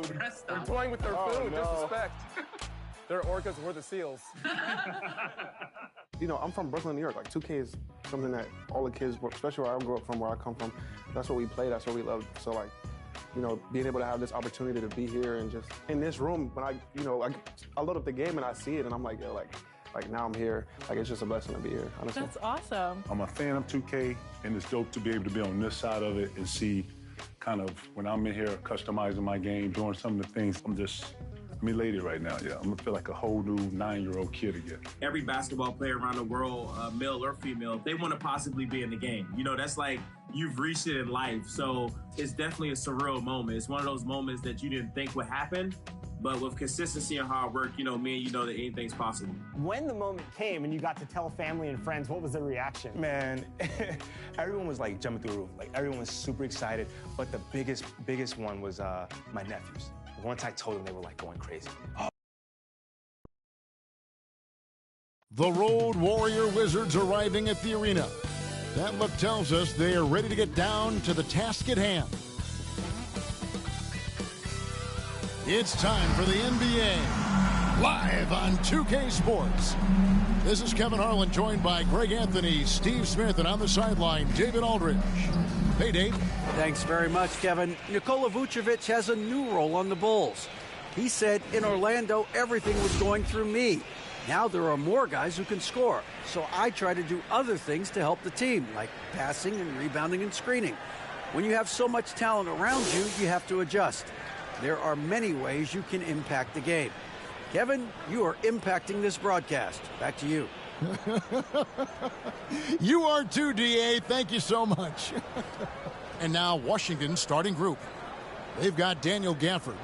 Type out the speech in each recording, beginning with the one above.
food. They're toying with their food. No. Disrespect. They're orcas, we're the seals. You know, I'm from Brooklyn, New York. Like 2K is something that all the kids, especially where I grew up from, where I come from, that's what we play, that's what we love. So like, you know, being able to have this opportunity to be here and just in this room, when I load up the game and I see it and I'm like, yo, like now I'm here. Like, it's just a blessing to be here, honestly. That's awesome. I'm a fan of 2K, and it's dope to be able to be on this side of it and see kind of when I'm in here customizing my game, doing some of the things. I'm elated right now, yeah. I'm gonna feel like a whole new 9-year-old kid again. Every basketball player around the world, male or female, they want to possibly be in the game. You know, that's like you've reached it in life. So it's definitely a surreal moment. It's one of those moments that you didn't think would happen. But with consistency and hard work, you know, me and you know that anything's possible. When the moment came and you got to tell family and friends, what was the reaction? Man, everyone was like jumping through the roof. Like everyone was super excited. But the biggest one was my nephews. Once I told them, they were like going crazy. The Road Warrior Wizards arriving at the arena. That look tells us they are ready to get down to the task at hand. It's time for the NBA, live on 2K Sports. This is Kevin Harlan, joined by Greg Anthony, Steve Smith, and on the sideline, David Aldridge. Hey, Dave. Thanks very much, Kevin. Nikola Vucevic has a new role on the Bulls. He said, in Orlando, everything was going through me. Now there are more guys who can score, so I try to do other things to help the team, like passing and rebounding and screening. When you have so much talent around you, you have to adjust. There are many ways you can impact the game. Kevin, you are impacting this broadcast. Back to you. You are too, DA. Thank you so much. And now Washington's starting group. They've got Daniel Gafford.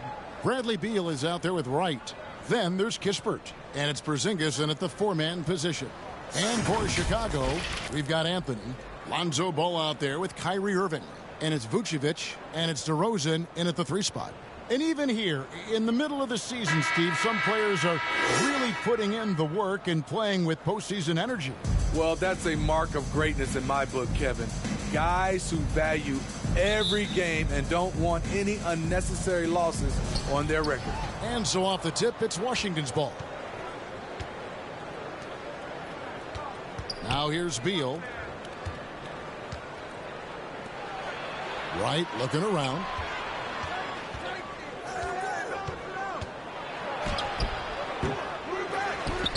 Bradley Beal is out there with Wright. Then there's Kispert. And it's Porzingis in at the 4-man position. And for Chicago, we've got Anthony. Lonzo Ball out there with Kyrie Irving. And it's Vucevic. And it's DeRozan in at the 3 spot. And even here, in the middle of the season, Steve, some players are really putting in the work and playing with postseason energy. Well, that's a mark of greatness in my book, Kevin. Guys who value every game and don't want any unnecessary losses on their record. And so off the tip, it's Washington's ball. Now here's Beal. Wright looking around.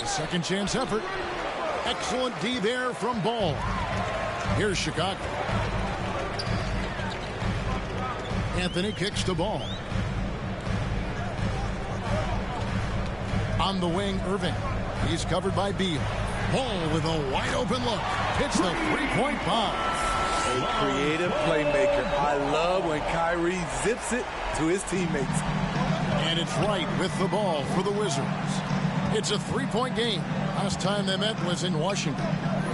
Second chance effort. Excellent D there from Ball. Here's Chicago. Anthony kicks the ball. On the wing, Irving. He's covered by Beal. Ball with a wide open look. Hits the 3-point bomb. A creative playmaker. I love when Kyrie zips it to his teammates. And it's Wright with the ball for the Wizards. It's a 3-point game. Last time they met was in Washington.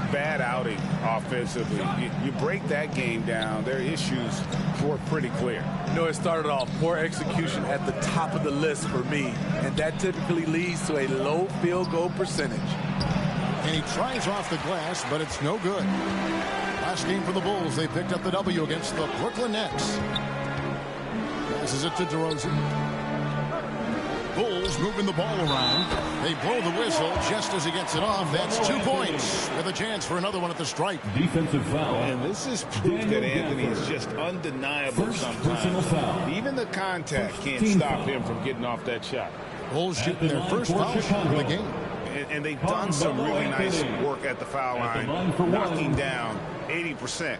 Bad outing offensively. You break that game down, their issues were pretty clear. You know, it started off poor execution at the top of the list for me, and that typically leads to a low field goal percentage. And he tries off the glass, but it's no good. Last game for the Bulls, they picked up the W against the Brooklyn Nets. Passes it to DeRozan. Bulls moving the ball around. They blow the whistle just as he gets it off. That's 2 points with a chance for another one at the stripe. Defensive foul. And this is proof that Anthony is just undeniable sometimes. Even the contact can't stop him from getting off that shot. Bulls shooting their first foul shot of the game. And they've done some really nice work at the foul line, knocking down 80%.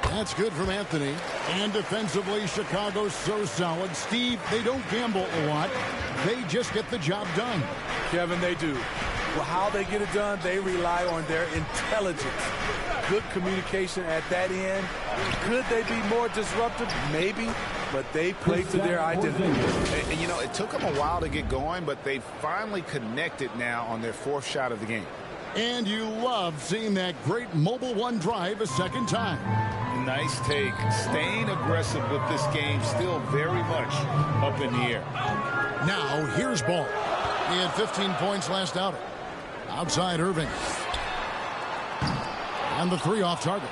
That's good from Anthony. And defensively, Chicago's so solid. Steve, they don't gamble a lot. They just get the job done. Kevin, they do. Well, how they get it done, they rely on their intelligence. Good communication at that end. Could they be more disruptive? Maybe. But they play to their identity. And, you know, it took them a while to get going, but they finally connected now on their 4th shot of the game. And you love seeing that great mobile one drive a second time. Nice take. Staying aggressive with this game, still very much up in the air. Now, here's Ball. He had 15 points last outing. Outside Irving. And the 3 off target.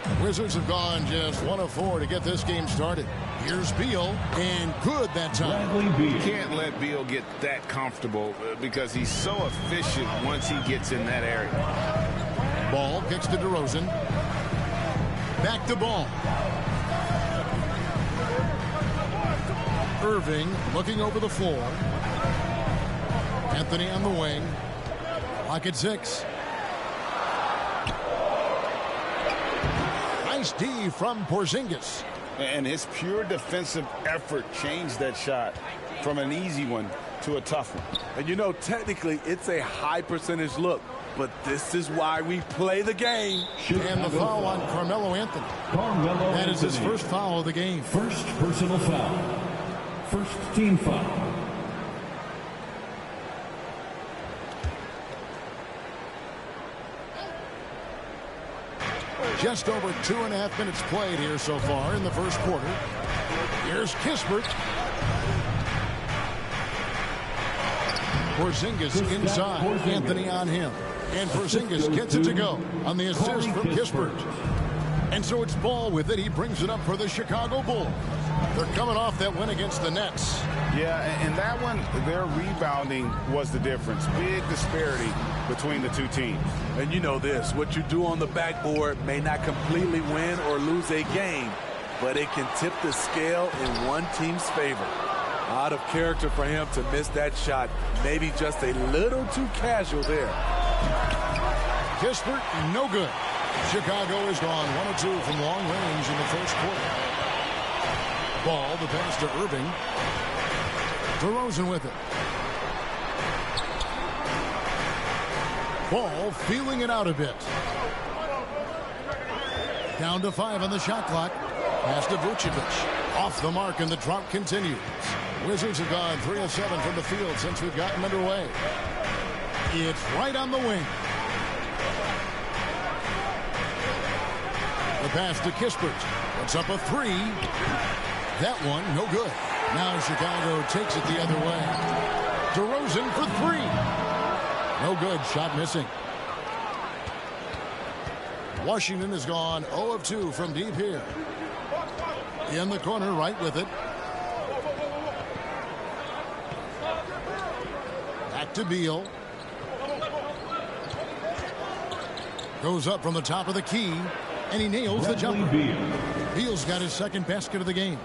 The Wizards have gone just 1 of 4 to get this game started. Here's Beal, and good that time. You can't let Beal get that comfortable because he's so efficient once he gets in that area. Ball kicks to DeRozan. Back to Ball. Irving looking over the floor. Anthony on the wing. Clock at 6. Nice D from Porzingis. And his pure defensive effort changed that shot from an easy one to a tough one. And you know, technically, it's a high percentage look, but this is why we play the game. And the foul on Carmelo Anthony. That is his first foul of the game. First personal foul. First team foul. Just over 2.5 minutes played here so far in the first quarter. Here's Kispert. Porzingis inside. Anthony on him. And Porzingis gets it to go on the assist from Kispert. And so it's Ball with it. He brings it up for the Chicago Bulls. They're coming off that win against the Nets. Yeah, and that one, their rebounding was the difference. Big disparity between the two teams. And you know this, what you do on the backboard may not completely win or lose a game, but it can tip the scale in one team's favor. Out of character for him to miss that shot. Maybe just a little too casual there. Kispert, no good. Chicago has gone 1 of 2 from long range in the first quarter. Ball, the pass to Irving. DeRozan with it. Ball feeling it out a bit. Down to 5 on the shot clock. Pass to Vucevic. Off the mark, and the drought continues. Wizards have gone 3 of 7 from the field since we've gotten underway. It's right on the wing. The pass to Kispert. Puts up a 3. That one, no good. Now Chicago takes it the other way. DeRozan for 3. No good. Shot missing. Washington has gone 0 of 2 from deep here. In the corner, right with it. Back to Beal. Goes up from the top of the key, and he nails the jumper. Beal's got his second basket of the game.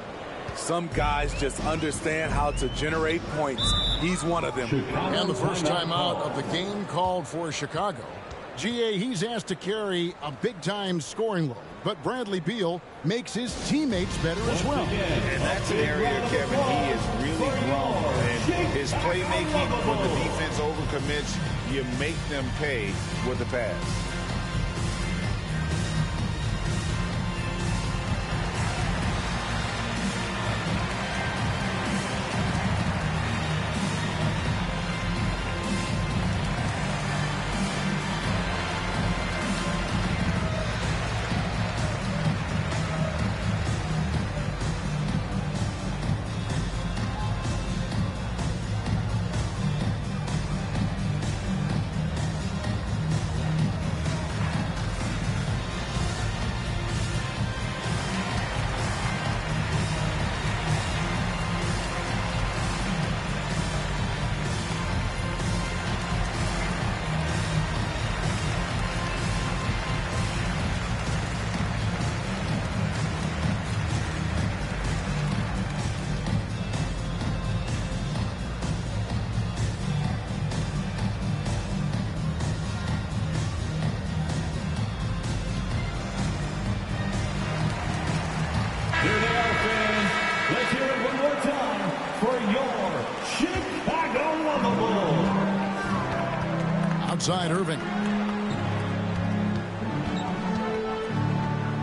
Some guys just understand how to generate points. He's one of them. And the first time out of the game called for Chicago. GA, he's asked to carry a big-time scoring load, but Bradley Beal makes his teammates better as well. And that's an area, Kevin, he is really grown. And his playmaking, when the defense overcommits, you make them pay with the pass. Outside Irving.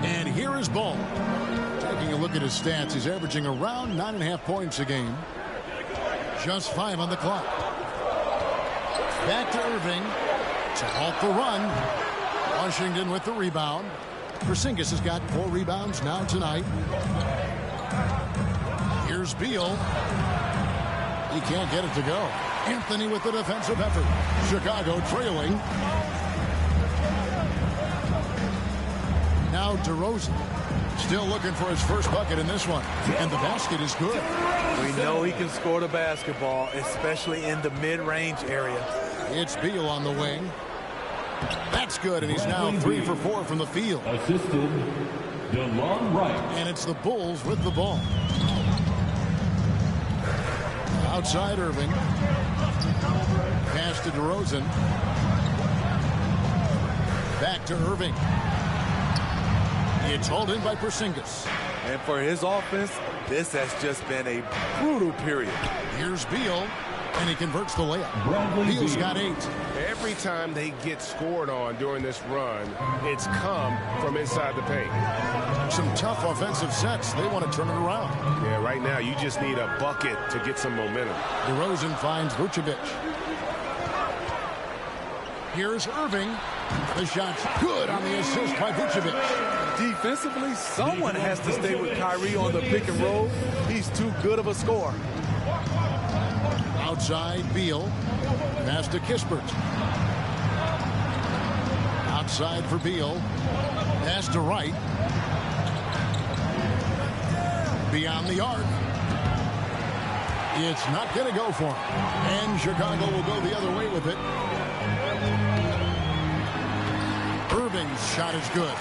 And here is Ball. Taking a look at his stats, he's averaging around 9.5 points a game. Just 5 on the clock. Back to Irving to halt the run. Washington with the rebound. Porzingis has got 4 rebounds now tonight. Here's Beal. He can't get it to go. Anthony with the defensive effort. Chicago trailing. DeRozan. Still looking for his first bucket in this one. And the basket is good. We know he can score the basketball, especially in the mid-range area. It's Beal on the wing. That's good, and he's now 3 for 4 from the field. Assisted, DeLon Wright. And it's the Bulls with the ball. Outside Irving. Pass to DeRozan. Back to Irving. It's hauled in by Porzingis. And for his offense, this has just been a brutal period. Here's Beal, and he converts the layup. Beal's got 8. Every time they get scored on during this run, it's come from inside the paint. Some tough offensive sets. They want to turn it around. Yeah, right now you just need a bucket to get some momentum. DeRozan finds Vucevic. Here's Irving. The shot's good on the assist by Vucevic. Defensively, someone has to stay with Kyrie on the pick and roll. He's too good of a scorer. Outside Beal. Pass to Kispert. Outside for Beal. Pass to Wright. Beyond the arc. It's not going to go for him. And Chicago will go the other way with it. Irving's shot is good.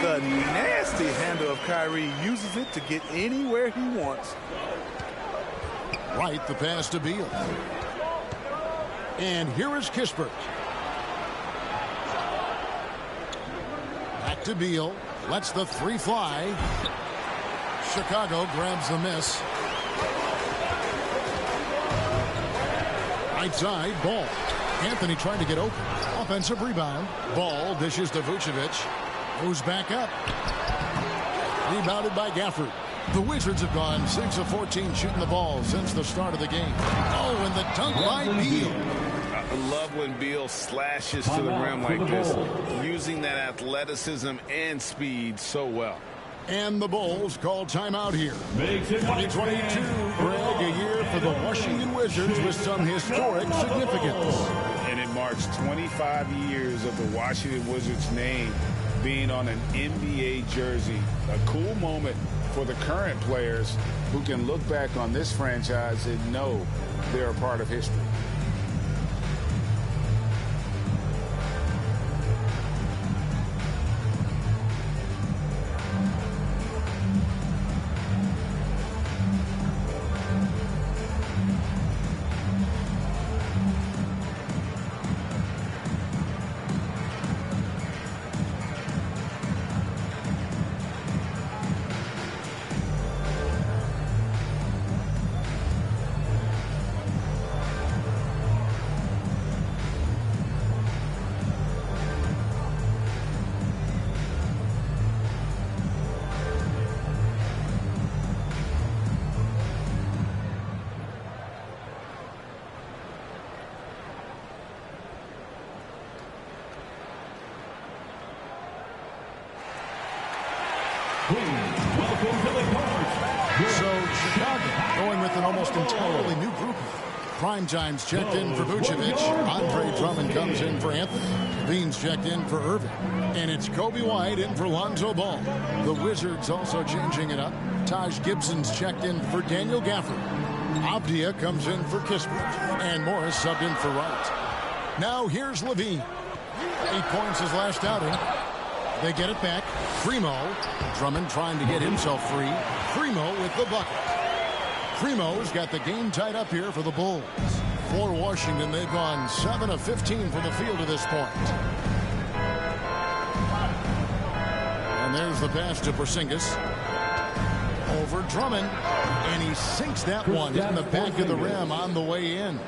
The nasty handle of Kyrie uses it to get anywhere he wants. Wright, the pass to Beal. And here is Kispert. Back to Beal. Lets the 3 fly. Chicago grabs the miss. Right side, Ball. Anthony trying to get open. Offensive rebound. Ball dishes to Vucevic. Moves back up. Rebounded by Gafford. The Wizards have gone 6 of 14 shooting the ball since the start of the game. Oh, and the dunk by Beal. I love when Beal slashes to the rim like this, using that athleticism and speed so well. And the Bulls call timeout here. 2022, Greg, a year for the Washington Wizards with some historic significance. And it marks 25 years of the Washington Wizards name being on an NBA jersey. A cool moment for the current players who can look back on this franchise and know they're a part of history. So Chicago going with an almost entirely new group. Primetime's checked in for Vucevic. Andre Drummond comes in for Anthony. Bean's checked in for Irving. And it's Kobe White in for Lonzo Ball. The Wizards also changing it up. Taj Gibson's checked in for Daniel Gafford. Abdia comes in for Kispert. And Morris subbed in for Wright. Now here's Levine. 8 points his last outing. They get it back. Primo. Drummond trying to get himself free. Primo with the bucket. Primo's got the game tied up here for the Bulls. For Washington, they've gone 7 of 15 from the field to this point. And there's the pass to Porzingis. Over Drummond. And he sinks that one in the back of the rim on the way in.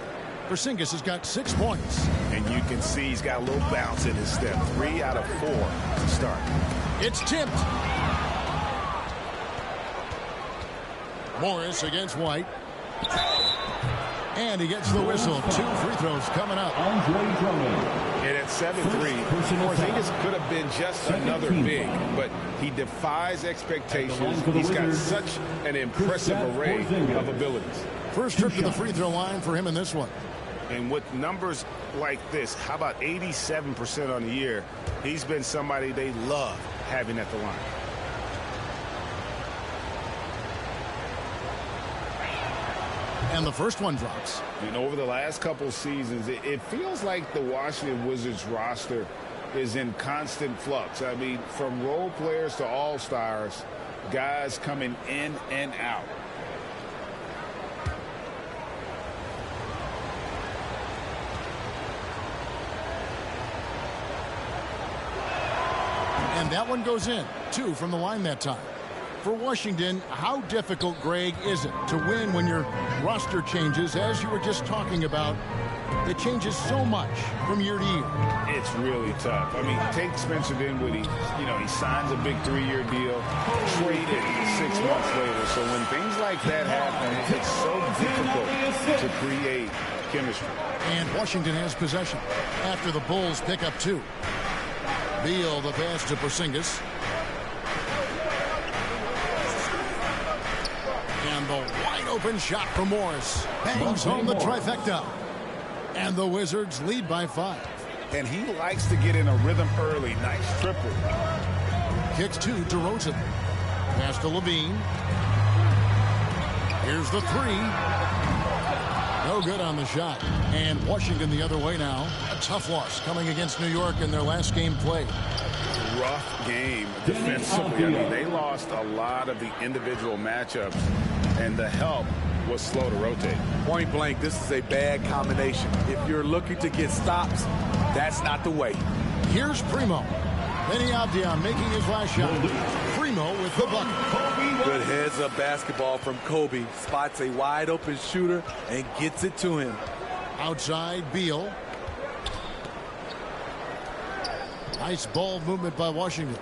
Porzingis has got 6 points. And you can see he's got a little bounce in his step. 3 out of 4 to start. It's tipped. Morris against White. And he gets the whistle. 2 free throws coming up. And at 7-3, Porzingis could have been just another big, but he defies expectations. He's got such an impressive array of abilities. First trip to the free throw line for him in this one. And with numbers like this, how about 87% on the year? He's been somebody they love having at the line. And the first one drops. And over the last couple seasons, it feels like the Washington Wizards roster is in constant flux. I mean, from role players to all-stars, guys coming in and out. And that one goes in. 2 from the line that time. For Washington, how difficult, Greg, is it to win when your roster changes, as you were just talking about? It changes so much from year to year. It's really tough. I mean, take Spencer Dinwiddie. He signs a big 3-year deal, traded 6 months later. So when things like that happen, it's so difficult to create chemistry. And Washington has possession after the Bulls pick up 2. Beal, the pass to Porzingis. And the wide-open shot from Morris. Bangs home the trifecta. And the Wizards lead by 5. And he likes to get in a rhythm early. Nice triple. Kicks 2 to Rosen. Pass to Levine. Here's the 3. No good on the shot. And Washington the other way now. A tough loss coming against New York in their last game played. Rough game defensively. I mean, they lost a lot of the individual matchups, and the help was slow to rotate. Point blank, this is a bad combination. If you're looking to get stops, that's not the way. Here's Primo. Benny Avdia making his last shot. Primo with the bucket. Good heads-up basketball from Kobe. Spots a wide-open shooter and gets it to him. Outside, Beal. Nice ball movement by Washington.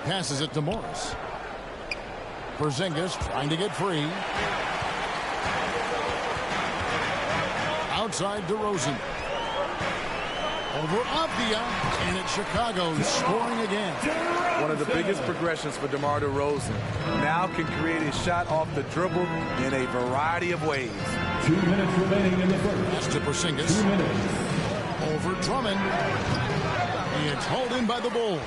Passes it to Morris. Porzingis trying to get free. Outside to Rosen. Over Avdia, and it's Chicago scoring again. One of the biggest progressions for DeMar DeRozan. Now can create a shot off the dribble in a variety of ways. 2 minutes remaining in the first. Pass to Porzingis. 2 minutes. Over Drummond. It's hauled in by the Bulls.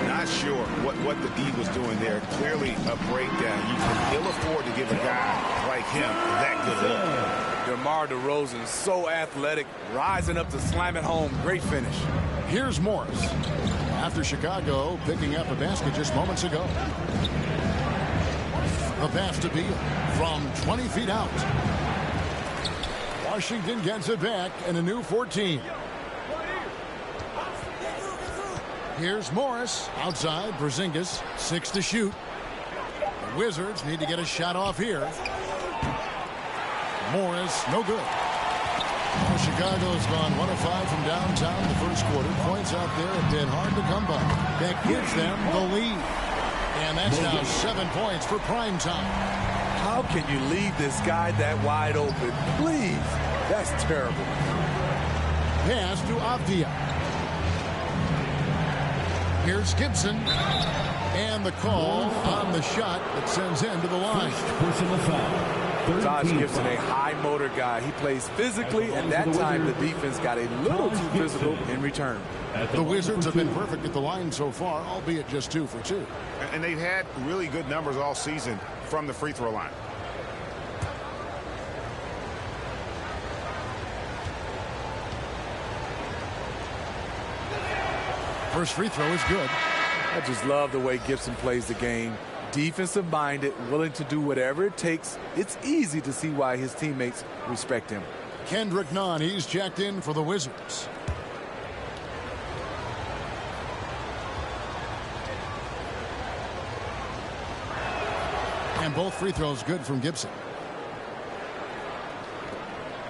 Not sure what the D was doing there. Clearly a breakdown. You can ill afford to give a guy like him that good look. DeMar DeRozan, so athletic, rising up to slam it home. Great finish. Here's Morris. After Chicago picking up a basket just moments ago. The pass to Beal from 20 feet out. Washington gets it back and a new 14. Here's Morris outside. Porzingis, 6 to shoot. The Wizards need to get a shot off here. Morris, no good. Well, Chicago's gone 1 of 5 from downtown the first quarter. Points out there have been hard to come by. That gives them the lead. And that's now 7 points for prime time. How can you leave this guy that wide open? Please. That's terrible. Pass to Avdia. Here's Gibson. And the call on the shot that sends him to the line. Personal foul. Josh Gibson, a high motor guy. He plays physically, and that time the defense got a little too physical in return. The Wizards have been perfect at the line so far, albeit just 2 for 2. And they've had really good numbers all season from the free throw line. First free throw is good. I just love the way Gibson plays the game. Defensive minded, willing to do whatever it takes. It's easy to see why his teammates respect him. Kendrick Nunn, he's checked in for the Wizards. And both free throws good from Gibson.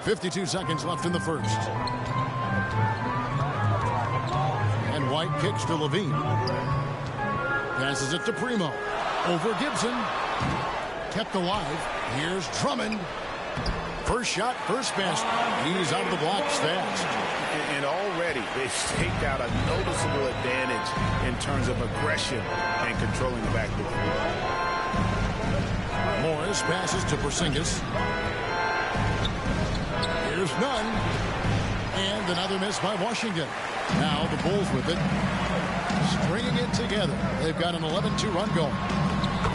52 seconds left in the first. And White kicks to Levine. Passes it to Primo. Over Gibson. Kept alive. Here's Drummond. First shot, first basket. He's out of the blocks fast. And already they've staked out a noticeable advantage in terms of aggression and controlling the backcourt. Morris passes to Porzingis. Here's Nunn. And another miss by Washington. Now the Bulls with it. stringing it together. They've got an 11-2 run going.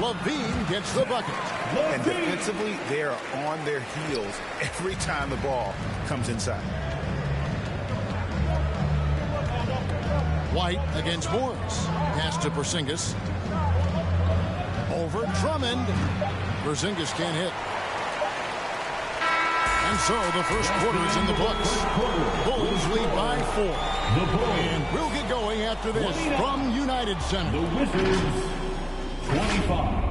Levine gets the bucket. And defensively, they are on their heels every time the ball comes inside. White against Morris. Pass to Porzingis. Over Drummond. Porzingis can't hit. And so the first quarter is in the books. Bulls lead by 4. And we'll get going after this from United Center. The Wizards, 25.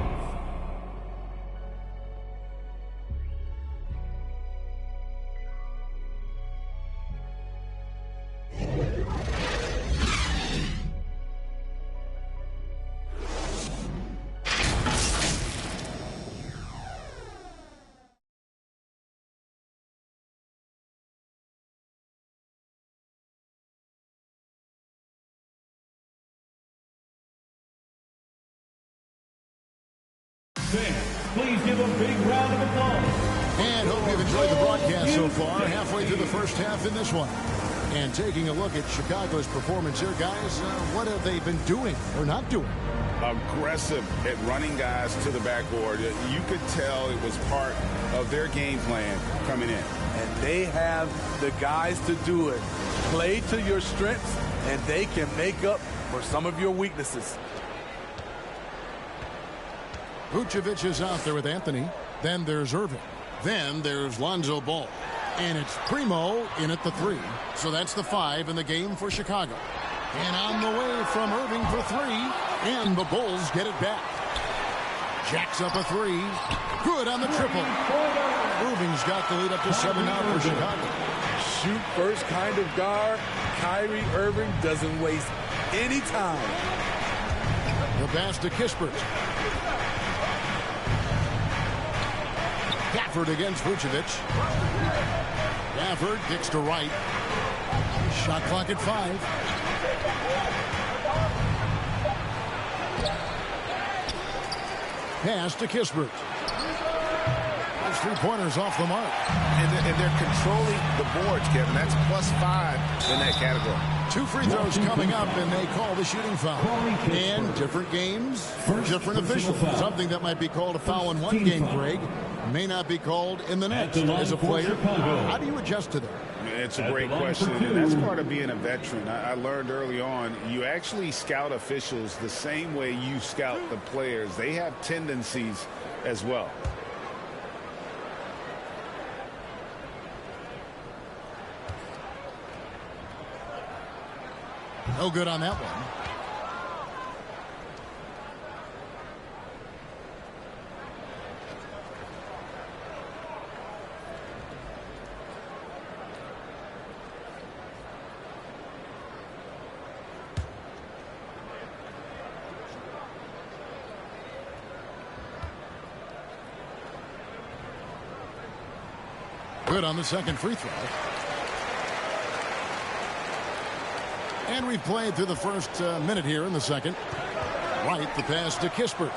Please give a big round of applause. And hope you've enjoyed the broadcast so far. Halfway through the first half in this one. And taking a look at Chicago's performance here, guys, what have they been doing or not doing? Aggressive at running guys to the backboard. You could tell it was part of their game plan coming in. And they have the guys to do it. Play to your strengths, and they can make up for some of your weaknesses. Vucevic is out there with Anthony. Then there's Irving. Then there's Lonzo Ball. And it's Primo in at the 3. So that's the 5 in the game for Chicago. And on the way from Irving for 3. And the Bulls get it back. Jacks up a 3. Good on the triple. Irving's got the lead up to 7 now for Chicago. Shoot first kind of guard. Kyrie Irving doesn't waste any time. The pass to Kispert. Gafford against Vucevic. Gafford kicks to right. Shot clock at 5. Pass to Kispert. Those 3-pointers off the mark. And they're controlling the boards, Kevin. That's +5 in that category. 2 free throws coming up, and they call the shooting foul. And different games, different officials. Something that might be called a foul in one game, Greg, may not be called in the next. As a player, how do you adjust to that? It's a great question, and that's part of being a veteran. I learned early on, you actually scout officials the same way you scout the players. They have tendencies as well. No good on that one. Good on the second free throw. And we've played through the first minute here in the second. Right, the pass to Kispert.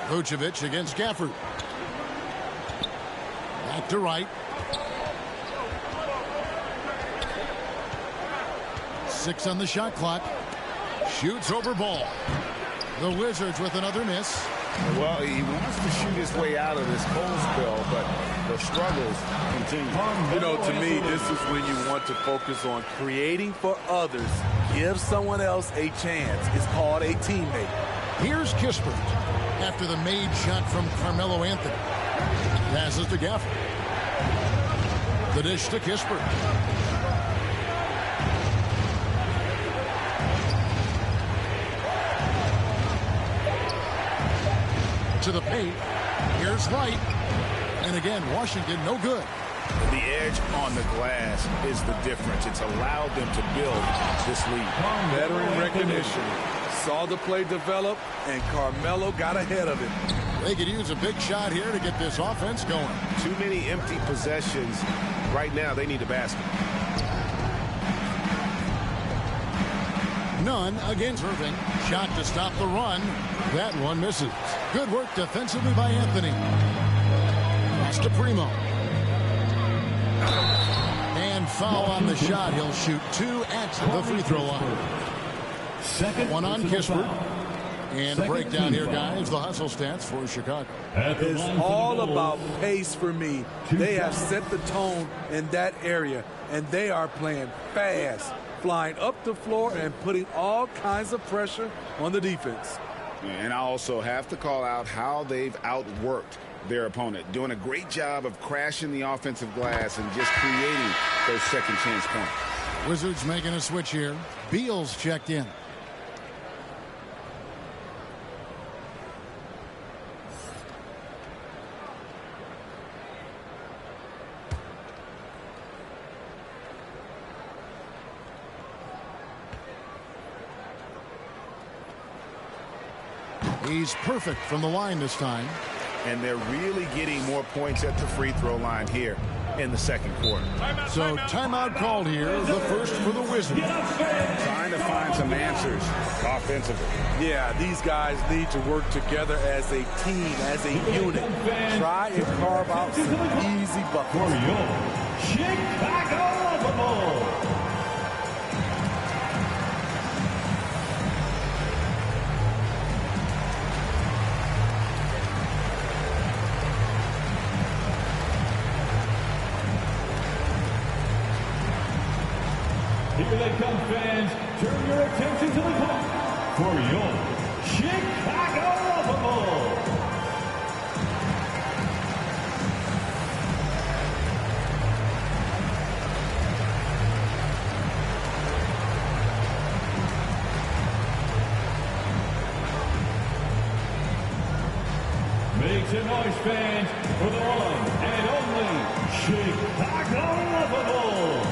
Vucevic against Gafford. Back to right. 6 on the shot clock. Shoots over Ball. The Wizards with another miss. Well, he wants to shoot his way out of this cold spell, but the struggles continue. You know, to me, this is when you want to focus on creating for others. Give someone else a chance. It's called a teammate. Here's Kispert after the made shot from Carmelo Anthony. Passes to Gafford. The dish to Kispert. To the paint. Here's Wright. And again, Washington no good. The edge on the glass is the difference. It's allowed them to build this lead. Veteran recognition. Saw the play develop, and Carmelo got ahead of it. They could use a big shot here to get this offense going. Too many empty possessions. Right now, they need a basket. None against Irving. Shot to stop the run. That one misses. Good work defensively by Anthony. Pass to Primo. And foul on the shot. He'll shoot 2 at the free throw line. One on Kispert. And breakdown here, guys. The hustle stats for Chicago. It's all about pace for me. They have set the tone in that area, and they are playing fast, flying up the floor and putting all kinds of pressure on the defense. And I also have to call out how they've outworked their opponent, doing a great job of crashing the offensive glass and just creating those second chance points. Wizards making a switch here. Beal's checked in. He's perfect from the line this time. And they're really getting more points at the free throw line here in the second quarter. So timeout called here, the first for the Wizards. Trying to find some answers offensively. Yeah, these guys need to work together as a team, as a unit. Try and carve out some easy buckets. Chicago. Here they come, fans. Turn your attention to the clock for your Chicago Bulls. Make some noise, fans, for the one and only Chicago Bulls.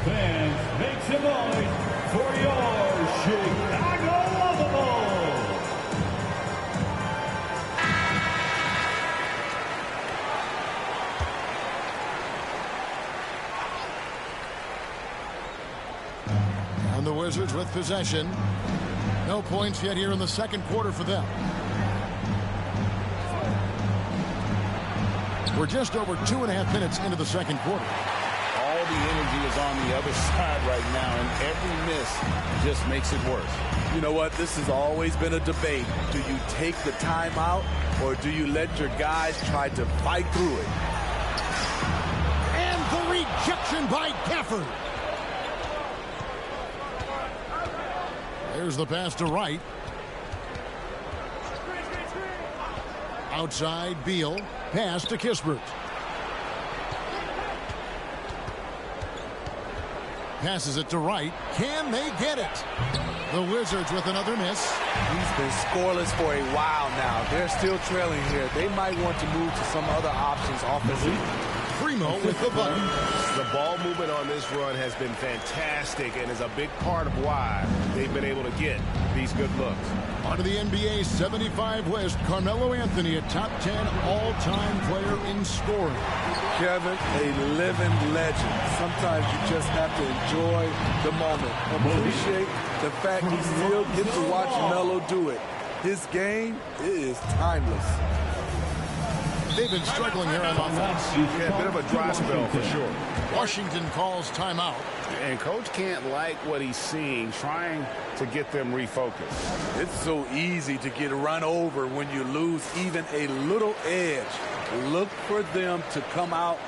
Fans, make some noise for your Chicago Bulls. And the Wizards with possession. No points yet here in the second quarter for them. We're just over 2.5 minutes into the second quarter. All the energy is on the other side right now, and every miss just makes it worse. You know what? This has always been a debate. Do you take the timeout, or do you let your guys try to fight through it? And the rejection by Gafford. There's the pass to Wright. Outside, Beal. Pass to Kispert. Passes it to Wright. Can they get it? The Wizards with another miss. He's been scoreless for a while now. They're still trailing here. They might want to move to some other options offensively. Primo with the button. The ball movement on this run has been fantastic and is a big part of why they've been able to get these good looks. On to the NBA 75 West, Carmelo Anthony, a top 10 all-time player in scoring. Kevin, a living legend. Sometimes you just have to enjoy the moment. Appreciate the fact you still get to watch Melo do it. His game is timeless. They've been struggling here on offense. Yeah, a bit of a dry spell for sure. Washington calls timeout. And coach can't like what he's seeing, trying to get them refocused. It's so easy to get run over when you lose even a little edge. Look for them to come out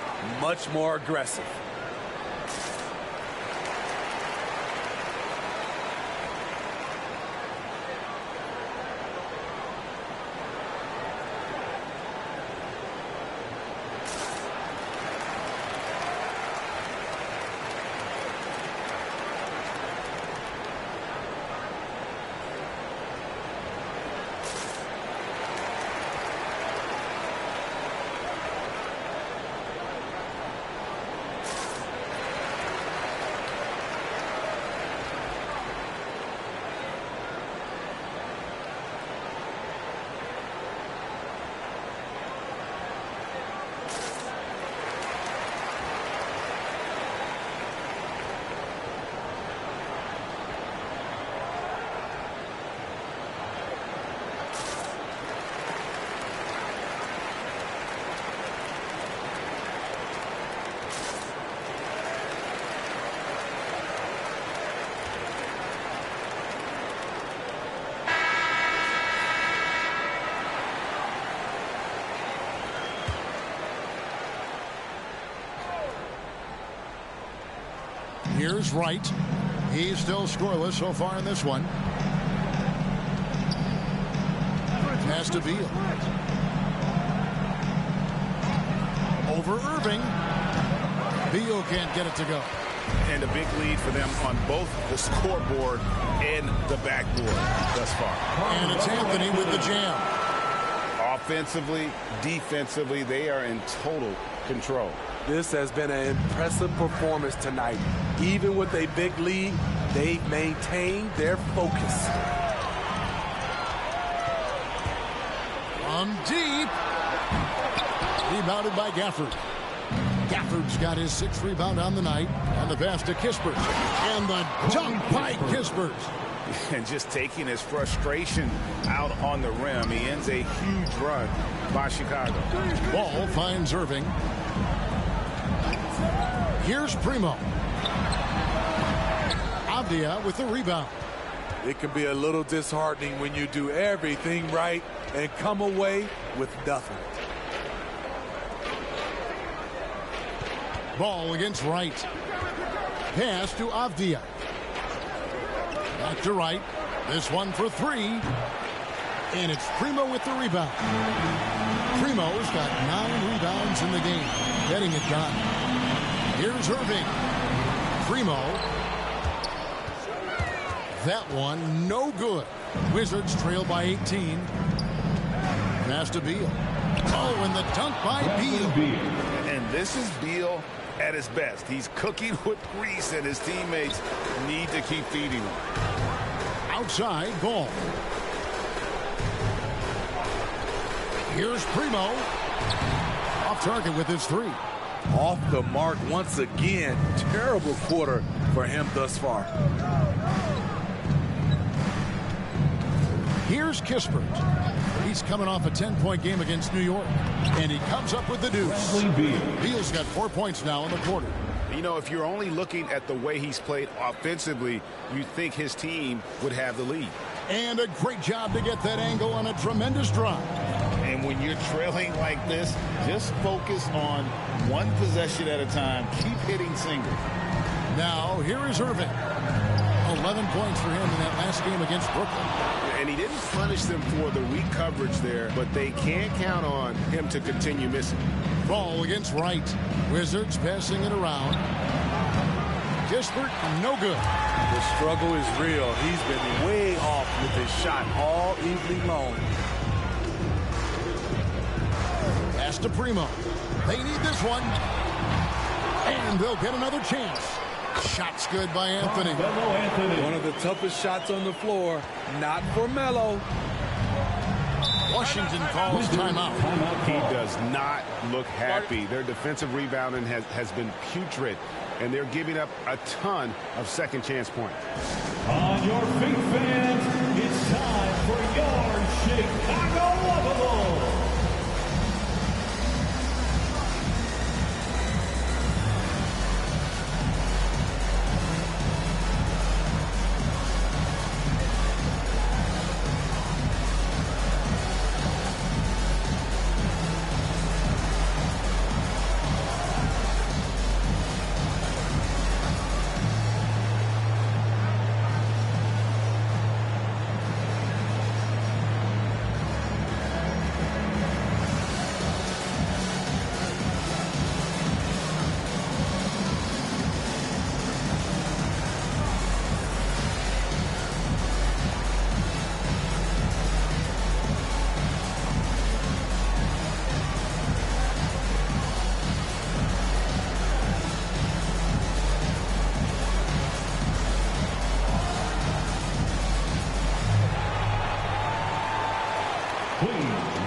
much more aggressive. Here's Wright. He's still scoreless so far in this one. Pass to Beal. Over Irving. Beal can't get it to go. And a big lead for them on both the scoreboard and the backboard thus far. And it's Anthony with the jam. Offensively, defensively, they are in total control. This has been an impressive performance tonight. Even with a big lead, they've maintained their focus. From deep. Rebounded by Gafford. Gafford's got his 6th rebound on the night. And the pass to Kispert. And the dunk by Kispert. And just taking his frustration out on the rim. He ends a huge run by Chicago. Ball finds Irving. Here's Primo. Avdia with the rebound. It can be a little disheartening when you do everything right and come away with nothing. Ball against Wright. Pass to Avdia. Back to Wright. This one for 3. And it's Primo with the rebound. Primo's got 9 rebounds in the game. Getting it done. Here's Irving. Primo. That one no good. Wizards trail by 18. Pass to Beal. Oh, and the dunk by Beal. And this is Beal at his best. He's cooking with grease, and his teammates need to keep feeding him. Outside ball. Here's Primo. Off target with his 3. Off the mark once again. Terrible quarter for him thus far. Here's Kispert. He's coming off a 10-point game against New York. And he comes up with the deuce. Beal's got 4 points now in the quarter. You know, if you're only looking at the way he's played offensively, you think his team would have the lead. And a great job to get that angle on a tremendous drive. And when you're trailing like this, just focus on one possession at a time. Keep hitting singles. Now, here is Irving. 11 points for him in that last game against Brooklyn. And he didn't punish them for the weak coverage there, but they can't count on him to continue missing. Ball against Wright. Wizards passing it around. Kispert, no good. The struggle is real. He's been way off with his shot all evening long. Pass to Primo. They need this one. And they'll get another chance. Shot's good by Anthony. One of the toughest shots on the floor. Not for Melo. Washington calls timeout. He does not look happy. Their defensive rebounding has been putrid, and they're giving up a ton of second chance points. On your feet, fans, it's time for your Chicago Lovable.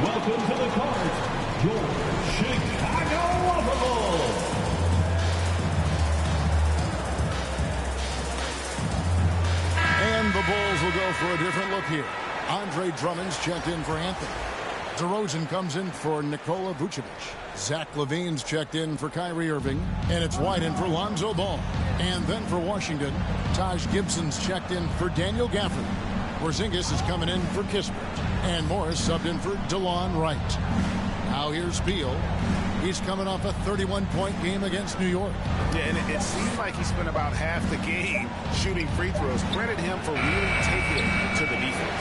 Welcome to the card, your Chicago Lovable. And the Bulls will go for a different look here. Andre Drummond's checked in for Anthony. DeRozan comes in for Nikola Vucevic. Zach LaVine's checked in for Kyrie Irving. And it's White in for Lonzo Ball. And then for Washington, Taj Gibson's checked in for Daniel Gafford. Porzingis is coming in for Kispert. And Morris subbed in for DeLon Wright. Now here's Beal. He's coming off a 31-point game against New York. Yeah, and it seemed like he spent about half the game shooting free throws. Credit him for really taking it to the defense.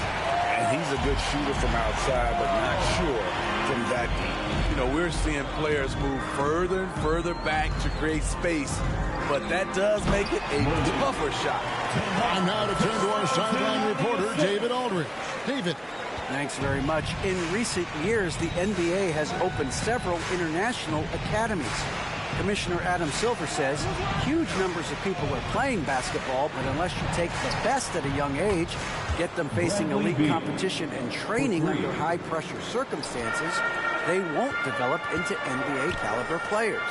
And he's a good shooter from outside, but not sure from that deep. You know, we're seeing players move further and further back to create space, but that does make it a tougher shot. And now to turn to our sideline reporter, David Aldridge. David. Thanks very much. In recent years, the NBA has opened several international academies. Commissioner Adam Silver says huge numbers of people are playing basketball, but unless you take the best at a young age, get them facing elite competition and training under high-pressure circumstances, they won't develop into NBA-caliber players.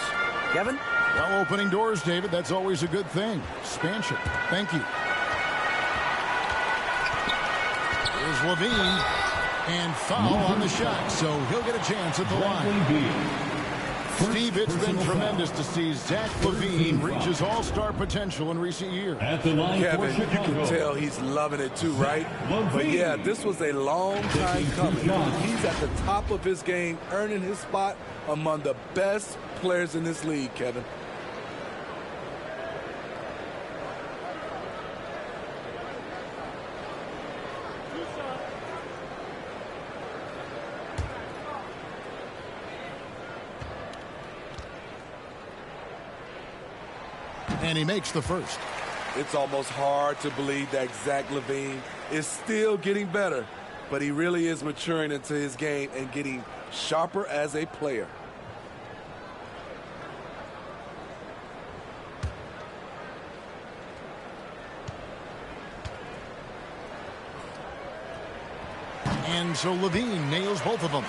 Kevin? Well, opening doors, David, that's always a good thing. Expansion. Thank you. Here's Levine. And foul on the shot, so he'll get a chance at the line. Steve, it's been tremendous to see Zach LaVine reach his all-star potential in recent years. Kevin, you can tell he's loving it too, right? But yeah, this was a long time coming. He's at the top of his game, earning his spot among the best players in this league, Kevin. And he makes the first. It's almost hard to believe that Zach LaVine is still getting better, but he really is maturing into his game and getting sharper as a player. And so LaVine nails both of them.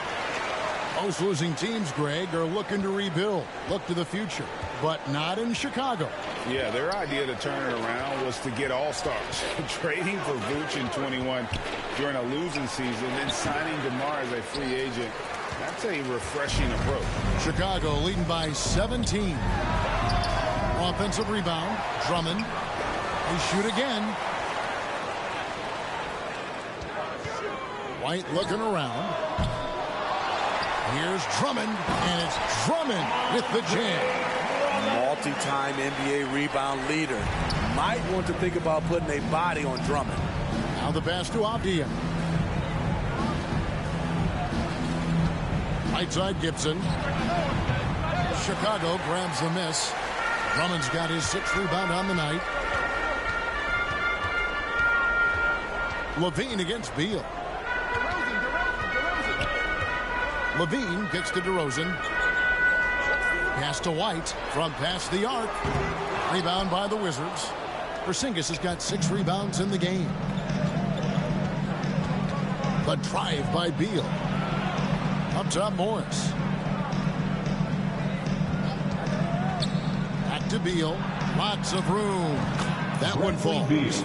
Most losing teams, Greg, are looking to rebuild, look to the future, but not in Chicago. Yeah, their idea to turn it around was to get all-stars. Trading for Vooch in 21 during a losing season, then signing DeMar as a free agent. That's a refreshing approach. Chicago leading by 17. Offensive rebound, Drummond. They shoot again. White looking around. Here's Drummond, and it's Drummond with the jam. Multi-time NBA rebound leader. Might want to think about putting a body on Drummond. Now the pass to Avdia. Right side Gibson. Chicago grabs the miss. Drummond's got his 6th rebound on the night. LaVine against Beal. LaVine kicks to DeRozan. Pass to White from past the arc. Rebound by the Wizards. Porzingis has got 6 rebounds in the game. The drive by Beal. Up top, Morris. Back to Beal. Lots of room. That one falls.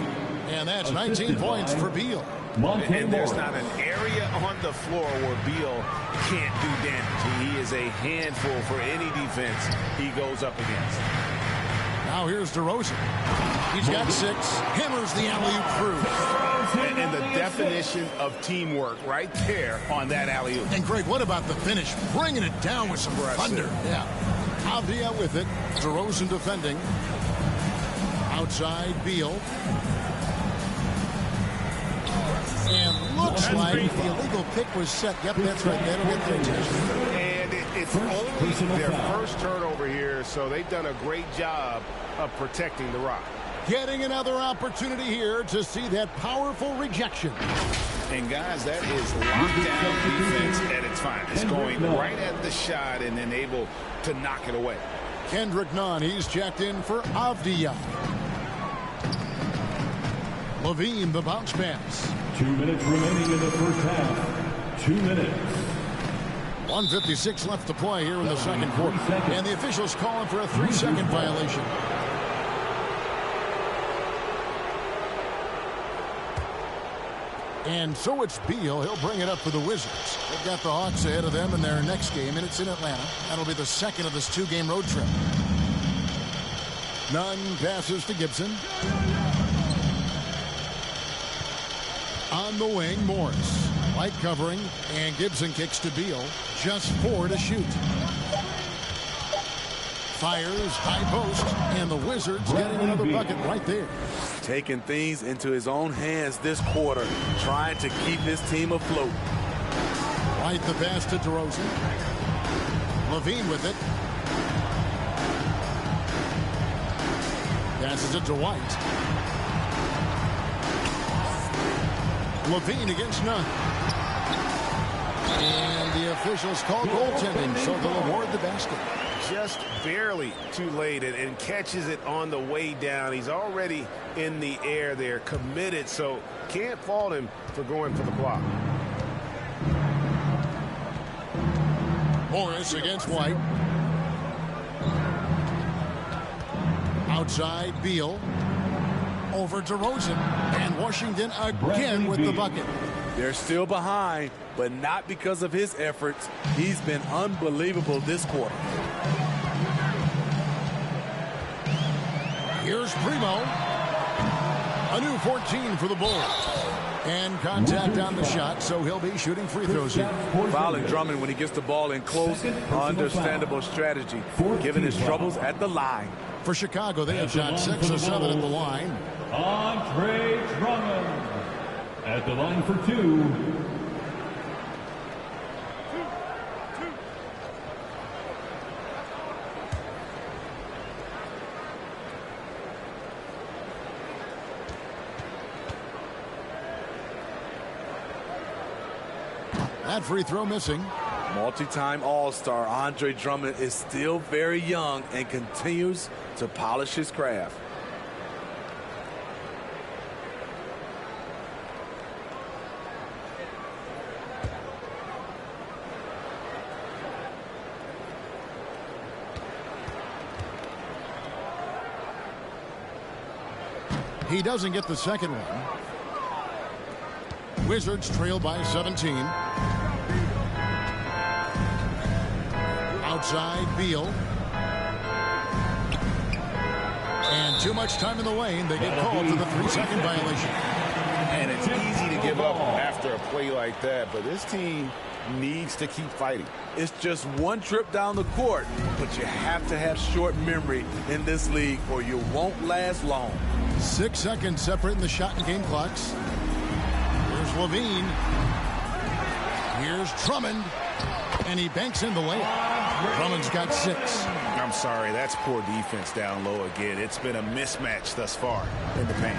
And that's 19 points for Beal. And there's not an area on the floor where Beal can't do damage. He is a handful for any defense he goes up against. Now here's DeRozan. He's got 6. Hammers the alley-oop through. And the definition of teamwork right there on that alley-oop. And Greg, what about the finish? Bringing it down with some thunder. Yeah. Avdia with it. DeRozan defending. Outside Beal. And looks like the illegal pick was set. Yep, that's right. That'll get their attention. And it's only their first turnover here, so they've done a great job of protecting the rock. Getting another opportunity here to see that powerful rejection. And guys, that is lockdown defense at its finest. Going right at the shot and then able to knock it away. Kendrick Nunn, he's checked in for Avdia. LaVine, the bounce pass. 2 minutes remaining in the first half. 2 minutes. 1:56 left to play here in the second quarter. And the officials calling for a 3-second violation. And so it's Beal. He'll bring it up for the Wizards. They've got the Hawks ahead of them in their next game, and it's in Atlanta. That'll be the second of this 2-game road trip. Nunn passes to Gibson. On the wing, Morris. White covering, and Gibson kicks to Beal. Just 4 to shoot. Fires, high post, and the Wizards getting another bucket right there. Taking things into his own hands this quarter, trying to keep his team afloat. Right, the pass to DeRozan. Levine with it. Passes it to White. Levine against none. And the officials call goaltending, so they'll award the basket. Just barely too late and catches it on the way down. He's already in the air there, committed, so can't fault him for going for the block. Morris against White. Outside, Beal. Over DeRozan. And Washington again with the bucket. They're still behind, but not because of his efforts. He's been unbelievable this quarter. Here's Primo. A new 14 for the Bulls. And contact on the shot, so he'll be shooting free throws here. Fouling Drummond when he gets the ball in close, understandable strategy, given his troubles at the line. For Chicago, they have shot 6 of 7 at the line. Andre Drummond at the line for 2. That free throw missing. Multi-time All-Star Andre Drummond is still very young and continues to polish his craft. He doesn't get the second one. Wizards trail by 17. Outside, Beal. And too much time in the lane. They get called for the 3-second violation. And it's easy to give up after a play like that, but this team needs to keep fighting. It's just one trip down the court, but you have to have short memory in this league or you won't last long. 6 seconds separating the shot and game clocks. Here's Levine. Here's Drummond. And he banks in the layup. Drummond's got 6. I'm sorry, that's poor defense down low again. It's been a mismatch thus far in the paint.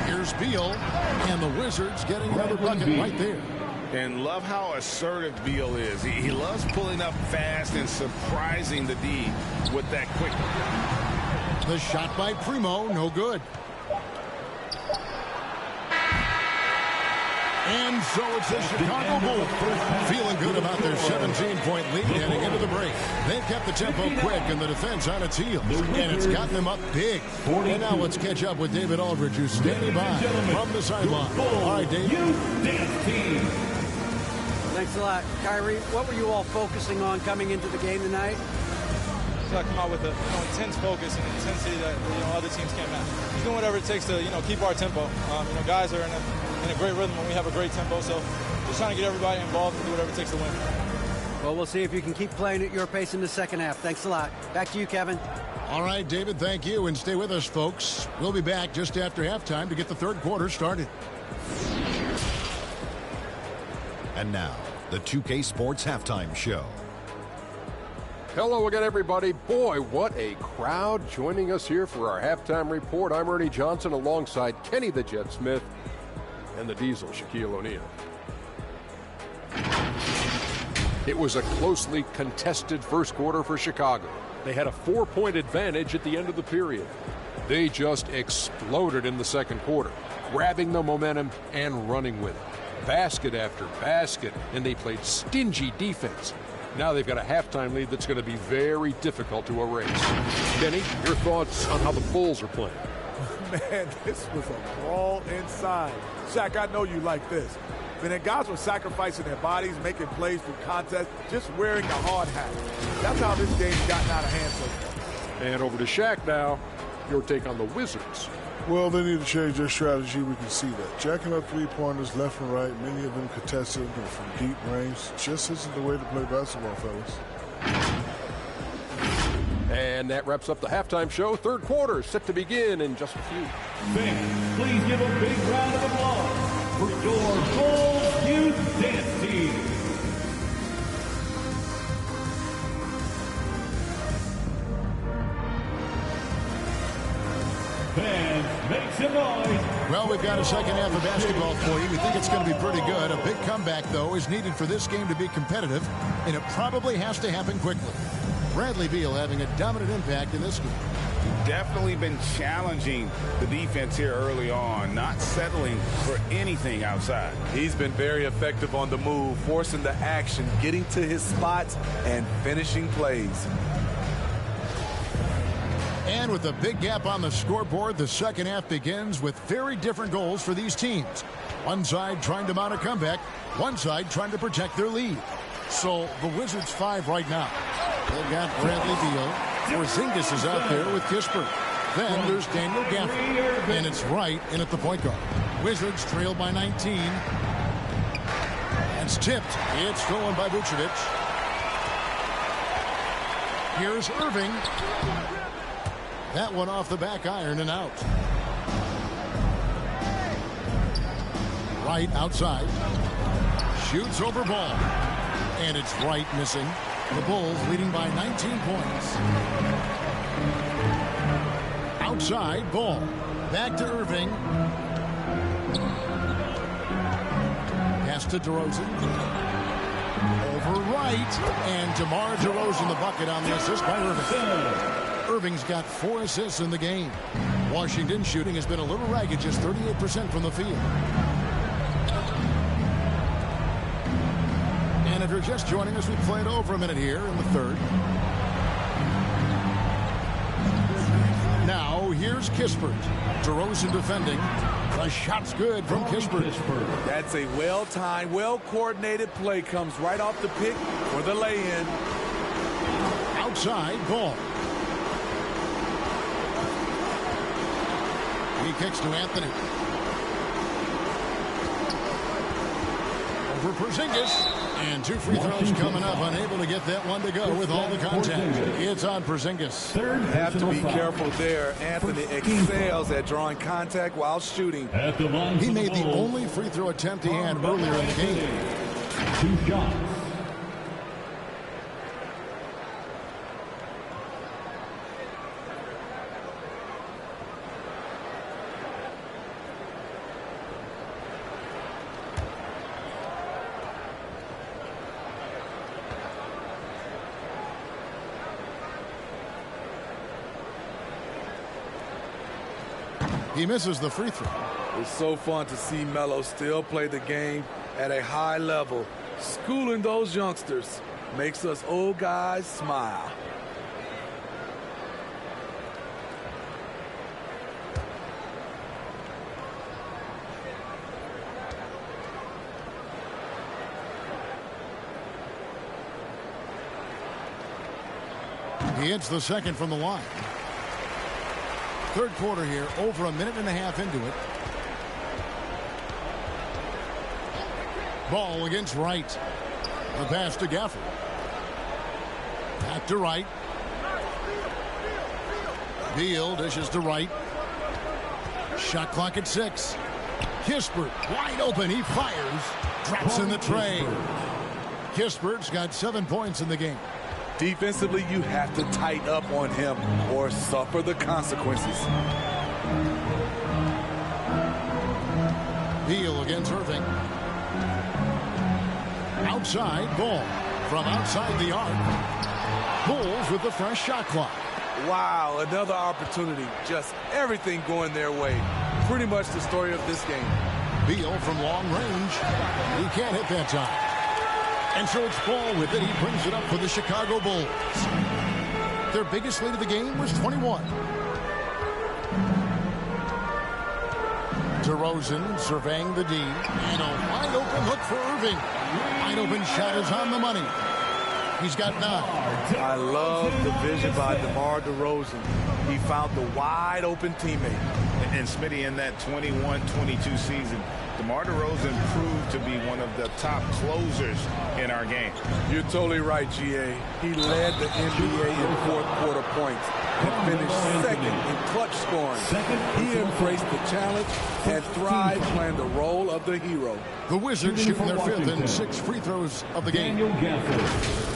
Here's Beal. And the Wizards getting another bucket right there. And love how assertive Beal is. He loves pulling up fast and surprising the D with that quickness. The shot by Primo, no good. And so it's the Chicago Bulls feeling good about their 17-point lead heading into the break. They've kept the tempo quick and the defense on its heels, and it's gotten them up big. And now let's catch up with David Aldridge, who's standing by from the sideline. All right, David. Thanks a lot. Kyrie, what were you all focusing on coming into the game tonight? So I come out with a intense focus and intensity that other teams can't match. Just doing whatever it takes to keep our tempo. Guys are in a great rhythm when we have a great tempo. So just trying to get everybody involved and do whatever it takes to win. Well, we'll see if you can keep playing at your pace in the second half. Thanks a lot. Back to you, Kevin. All right, David, thank you. And stay with us, folks. We'll be back just after halftime to get the third quarter started. And now, the 2K Sports Halftime Show. Hello again, everybody. Boy, what a crowd joining us here for our halftime report. I'm Ernie Johnson alongside Kenny the Jet Smith and the Diesel, Shaquille O'Neal. It was a closely contested first quarter for Chicago. They had a 4-point advantage at the end of the period. They just exploded in the second quarter, grabbing the momentum and running with it. Basket after basket, and they played stingy defense. Now they've got a halftime lead that's going to be very difficult to erase. Kenny, your thoughts on how the Bulls are playing? Man, this was a brawl inside. Shaq, I know you like this. I mean, guys were sacrificing their bodies, making plays through contests, just wearing the hard hat. That's how this game's gotten out of hand so far. And over to Shaq now. Your take on the Wizards. Well, they need to change their strategy. We can see that. Jacking up three-pointers left and right, many of them contested and from deep range. Just isn't the way to play basketball, fellas. And that wraps up the halftime show. Third quarter set to begin in just a few. Fans, please give a big round of applause for your Bulls Youth Dance Team. Fans, make some noise. Well, we've got a second half of basketball for you. We think it's going to be pretty good. A big comeback, though, is needed for this game to be competitive, and it probably has to happen quickly. Bradley Beal having a dominant impact in this game. Definitely been challenging the defense here early on, not settling for anything outside. He's been very effective on the move, forcing the action, getting to his spots, and finishing plays. And with a big gap on the scoreboard, the second half begins with very different goals for these teams. One side trying to mount a comeback, one side trying to protect their lead. So the Wizards 5 right now. They've got Bradley Beal. Porzingis is out there with Kispert. Then there's Daniel Gafford. And it's Wright in at the point guard. Wizards trail by 19. It's tipped. It's stolen by Vucevic. Here's Irving. That one off the back iron and out. Wright outside. Shoots over ball. And it's Wright missing. The Bulls leading by 19 points. Outside, ball. Back to Irving. Pass to DeRozan. Over Wright. And DeMar DeRozan the bucket on the assist by Irving. Irving's got 4 assists in the game. Washington shooting has been a little ragged, just 38% from the field. And if you're just joining us, we played over a minute here in the third. Now, here's Kispert. DeRozan defending. The shot's good from Kispert. That's a well-timed, well-coordinated play. Comes right off the pick for the lay-in. Outside, ball. He kicks to Anthony. Over Porzingis. And 2 free throws coming up. Unable to get that one to go with all the contact. It's on Porzingis. Have to be careful there. Anthony excels at drawing contact while shooting. He made the only free throw attempt he had earlier in the game. 2 shots. He misses the free throw. It's so fun to see Melo still play the game at a high level. Schooling those youngsters makes us old guys smile. He hits the second from the line. Third quarter here, over a minute and a half into it. Ball against Wright. The pass to Gafford. Back to Wright. Beal dishes to Wright. Shot clock at 6. Kispert wide open. He fires. Drops in the tray. Kispert's got 7 points in the game. Defensively, you have to tighten up on him or suffer the consequences. Beal against Irving. Outside, ball. From outside the arc. Bulls with the fresh shot clock. Wow, another opportunity. Just everything going their way. Pretty much the story of this game. Beal from long range. He can't hit that time. And so it's Ball with it. He brings it up for the Chicago Bulls. Their biggest lead of the game was 21. DeRozan surveying the D. And a wide open look for Irving. Wide open shot is on the money. He's got 9. I love the vision by DeMar DeRozan. He found the wide open teammate. And Smitty, in that 21-22 season, DeMar DeRozan proved to be one of the top closers in our game. You're totally right, GA. He led the NBA in fourth quarter points and finished second in clutch scoring. He embraced the challenge and thrived playing the role of the hero. The Wizards shooting their 5th and 6th free throws of the game. Daniel Gafford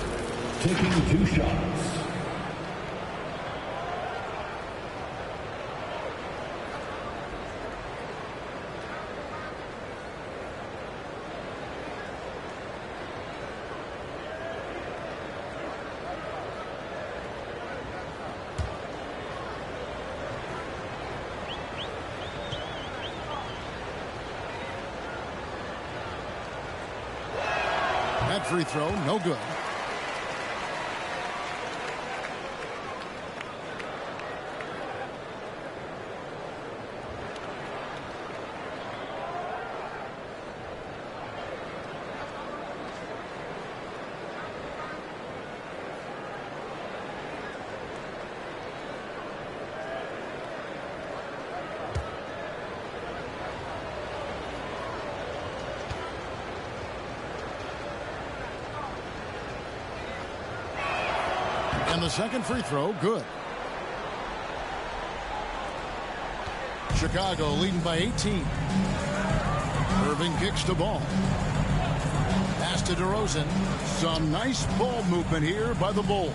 taking 2 shots. That free throw, no good. And the second free throw, good. Chicago leading by 18. Irving kicks the ball. Pass to DeRozan. Some nice ball movement here by the Bulls.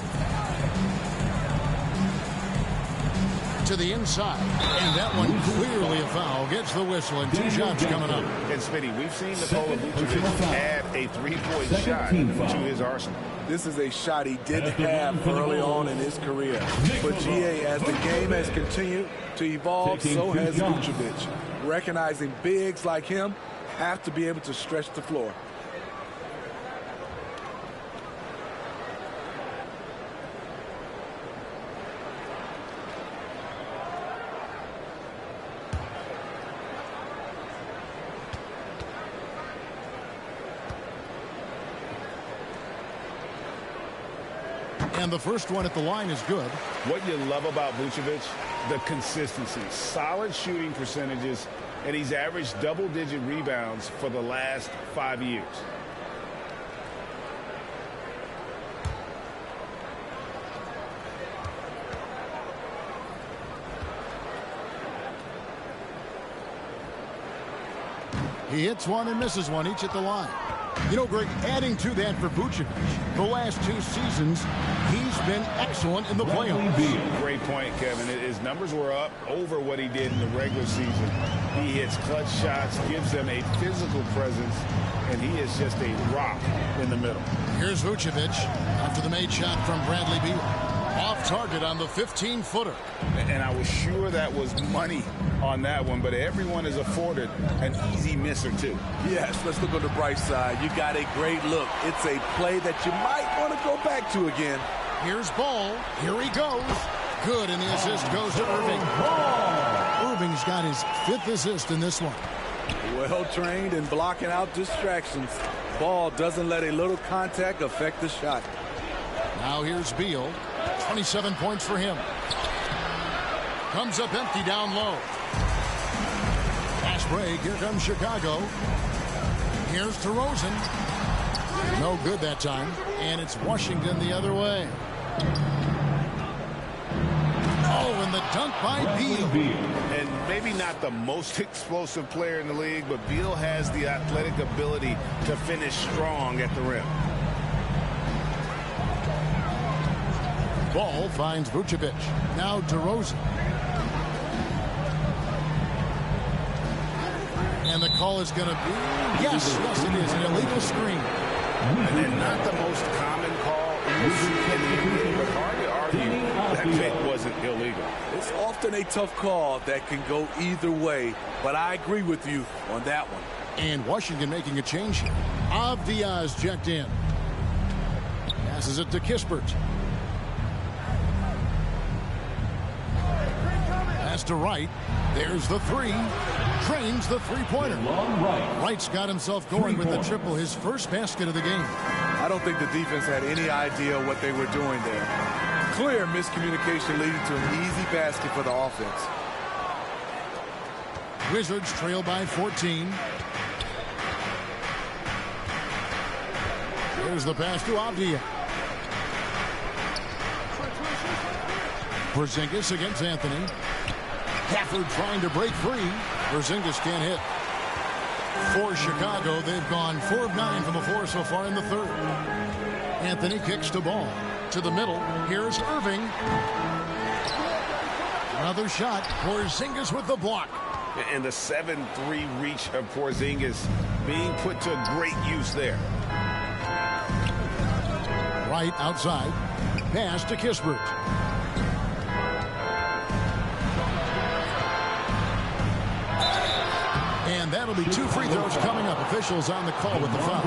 To the inside. And that one clearly a foul. Gets the whistle and 2 shots coming up. And Smitty, we've seen Nikola Vucevic add a 3-point shot to his arsenal. This is a shot he didn't have early on in his career. But GA, as the game has continued to evolve, so has Vucevic. Recognizing bigs like him have to be able to stretch the floor. And the first one at the line is good. What you love about Vucevic, the consistency, solid shooting percentages, and he's averaged double-digit rebounds for the last 5 years. He hits one and misses one, each at the line. You know, Greg, adding to that for Vucevic, the last 2 seasons, he's been excellent in the playoffs. Great point, Kevin. His numbers were up over what he did in the regular season. He hits clutch shots, gives them a physical presence, and he is just a rock in the middle. Here's Vucevic after the made shot from Bradley Beal. Off target on the 15-footer. And I was sure that was money on that one, but everyone is afforded an easy miss or 2. Yes, let's look on the bright side. You got a great look. It's a play that you might want to go back to again. Here's Ball. Here he goes. Good, and the assist goes to Irving. Irving's got his 5th assist in this one. Well trained in blocking out distractions. Ball doesn't let a little contact affect the shot. Now here's Beal. 27 points for him. Comes up empty down low. Pass break. Here comes Chicago. Here's DeRozan. No good that time. And it's Washington the other way. Oh, and the dunk by Beal. And maybe not the most explosive player in the league, but Beal has the athletic ability to finish strong at the rim. Ball finds Vucevic. Now DeRozan. And the call is going to be, yes, it is, an illegal screen. And not the most common call in the NBA, but hard to argue that it wasn't illegal. It's often a tough call that can go either way, but I agree with you on that one. And Washington making a change here. Avdia's checked in. Passes it to Kispert. Pass to Wright. There's the 3. Drains the 3-pointer. Wright's got himself going with the triple, his first basket of the game. I don't think the defense had any idea what they were doing there. Clear miscommunication leading to an easy basket for the offense. Wizards trail by 14. Here's the pass to Avdia. Porzingis against Anthony. Gafford trying to break free. Porzingis can't hit. For Chicago, they've gone 4 of 9 from the floor so far in the third. Anthony kicks the ball to the middle. Here's Irving. Another shot. Porzingis with the block. And the 7-3 reach of Porzingis being put to great use there. Right outside. Pass to Kispert. And that'll be 2 free throws coming up. Officials on the call with the foul.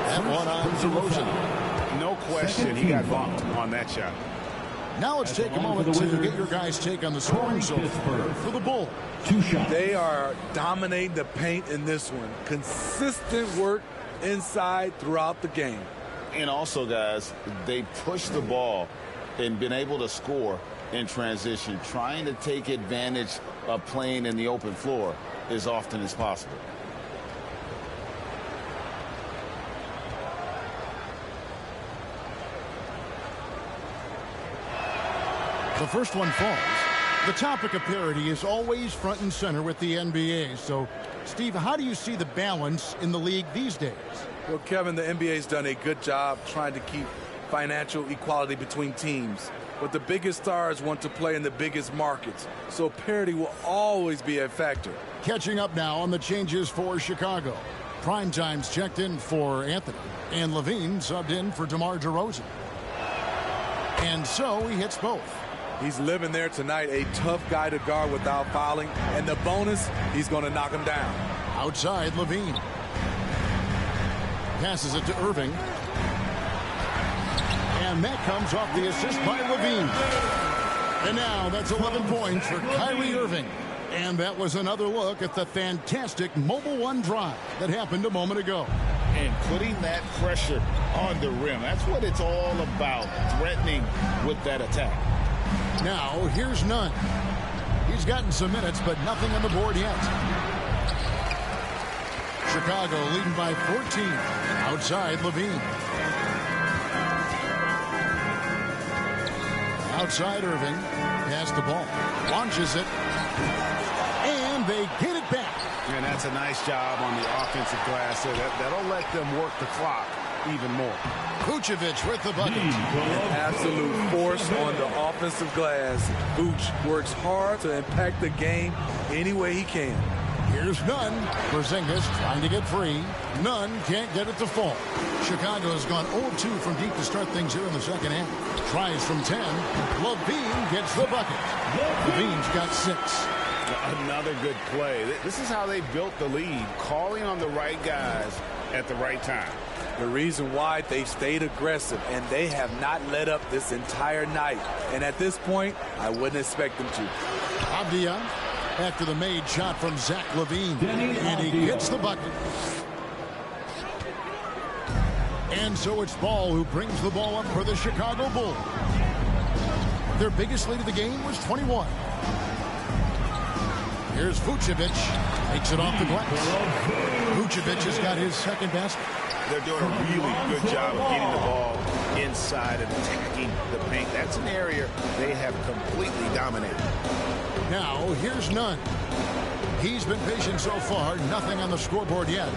That one on DeRozan. No question, he got bumped on that shot. Now let's take a moment to get your guys' take on the scoring so far for the Bulls. 2 shots. They are dominating the paint in this one. Consistent work inside throughout the game. And also, guys, they push the ball and been able to score in transition, trying to take advantage of playing in the open floor as often as possible. The first one falls. The topic of parity is always front and center with the NBA. So, Steve, how do you see the balance in the league these days? Well, Kevin, the NBA's done a good job trying to keep financial equality between teams. But the biggest stars want to play in the biggest markets. So parity will always be a factor. Catching up now on the changes for Chicago. Primetime's checked in for Anthony. And Levine subbed in for DeMar DeRozan. And so he hits both. He's living there tonight, a tough guy to guard without fouling. And the bonus, he's going to knock him down. Outside, Levine. Passes it to Irving. And that comes off the assist by Levine. And now that's 11 points for Kyrie Irving. And that was another look at the fantastic Mobile One drive that happened a moment ago. And putting that pressure on the rim. That's what it's all about, threatening with that attack. Now, here's Nunn. He's gotten some minutes, but nothing on the board yet. Chicago leading by 14. Outside, Levine. Outside, Irving. Past the ball. Launches it. And they get it back. And that's a nice job on the offensive glass. That'll let them work the clock even more. Vucevic with the bucket. Absolute force on the offensive glass. Vuce works hard to impact the game any way he can. Here's Nunn. Porzingis trying to get free. Nunn can't get it to fall. Chicago has gone 0-2 from deep to start things here in the second half. Tries from 10. Levine gets the bucket. Levine's got 6. Another good play. This is how they built the lead, calling on the right guys at the right time. The reason why they stayed aggressive, and they have not let up this entire night. And at this point, I wouldn't expect them to. Avdia after the made shot from Zach Levine. And he gets the bucket. And so it's Ball who brings the ball up for the Chicago Bulls. Their biggest lead of the game was 21. Here's Vucevic. Takes it off the glass. Vucevic has got his second basket. They're doing a really good job of getting the ball inside and attacking the paint. That's an area they have completely dominated. Now, here's Nunn. He's been patient so far. Nothing on the scoreboard yet.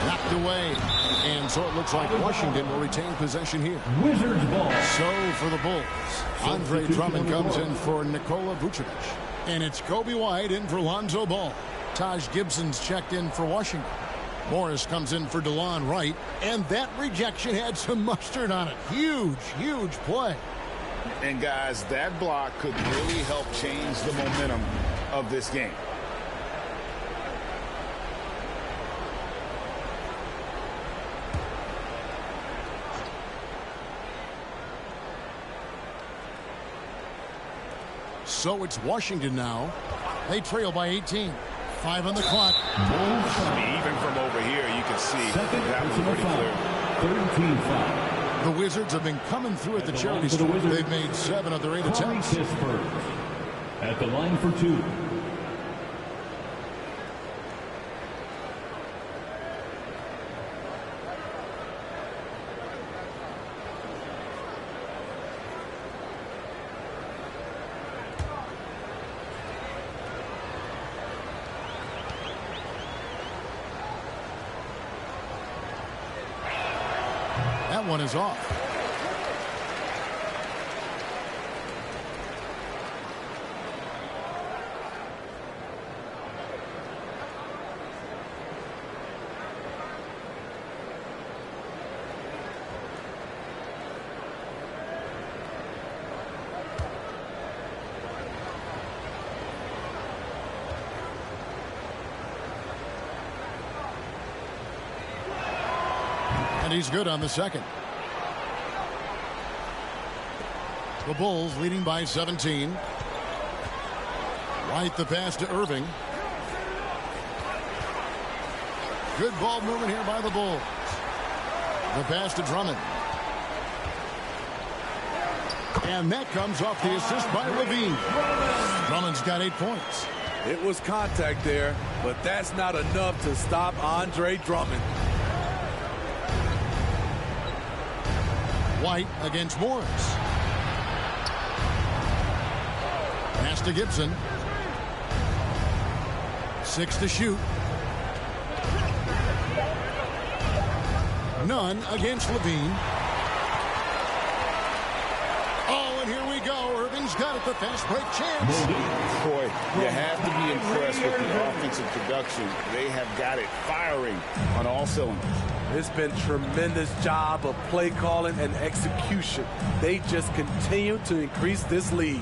Knocked away. And so it looks like Washington will retain possession here. Wizards ball. So for the Bulls, Andre Drummond comes in for Nikola Vucevic. And it's Kobe White in for Lonzo Ball. Taj Gibson's checked in for Washington. Morris comes in for DeLon Wright. And that rejection had some mustard on it. Huge, huge play. And guys, that block could really help change the momentum of this game. So it's Washington now. They trail by 18. 5 on the clock. Even from over here, you can see that was pretty clear. 13 foul. The Wizards have been coming through at the charity stripe. They've made 7 of their 8 attempts. At the line for 2. That one is off. And he's good on the second. The Bulls leading by 17. White the pass to Irving. Good ball movement here by the Bulls. The pass to Drummond. And that comes off the assist by Levine. Drummond's got 8 points. It was contact there, but that's not enough to stop Andre Drummond. White against Morris. Pass to Gibson. 6 to shoot. None against Levine. Oh, and here we go. Irving's got it. The fast break chance. Boy, you have to be impressed with the offensive production. They have got it firing on all cylinders. It's been tremendous job of play calling and execution. They just continue to increase this lead.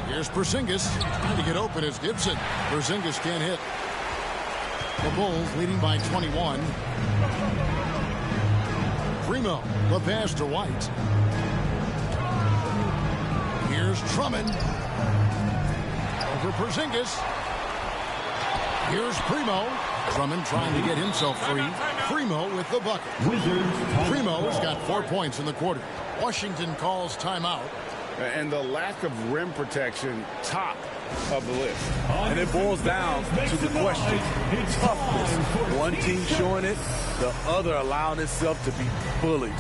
Here's Porzingis trying to get open as Gibson. Porzingis can't hit. The Bulls leading by 21. Primo, the pass to White. Here's Drummond. Over Porzingis. Here's Primo. Drummond trying to get himself free. Primo with the bucket. Primo's got 4 points in the quarter. Washington calls timeout. And the lack of rim protection, top of the list. And it boils down to the question, toughness. One team showing it, the other allowing itself to be bullied.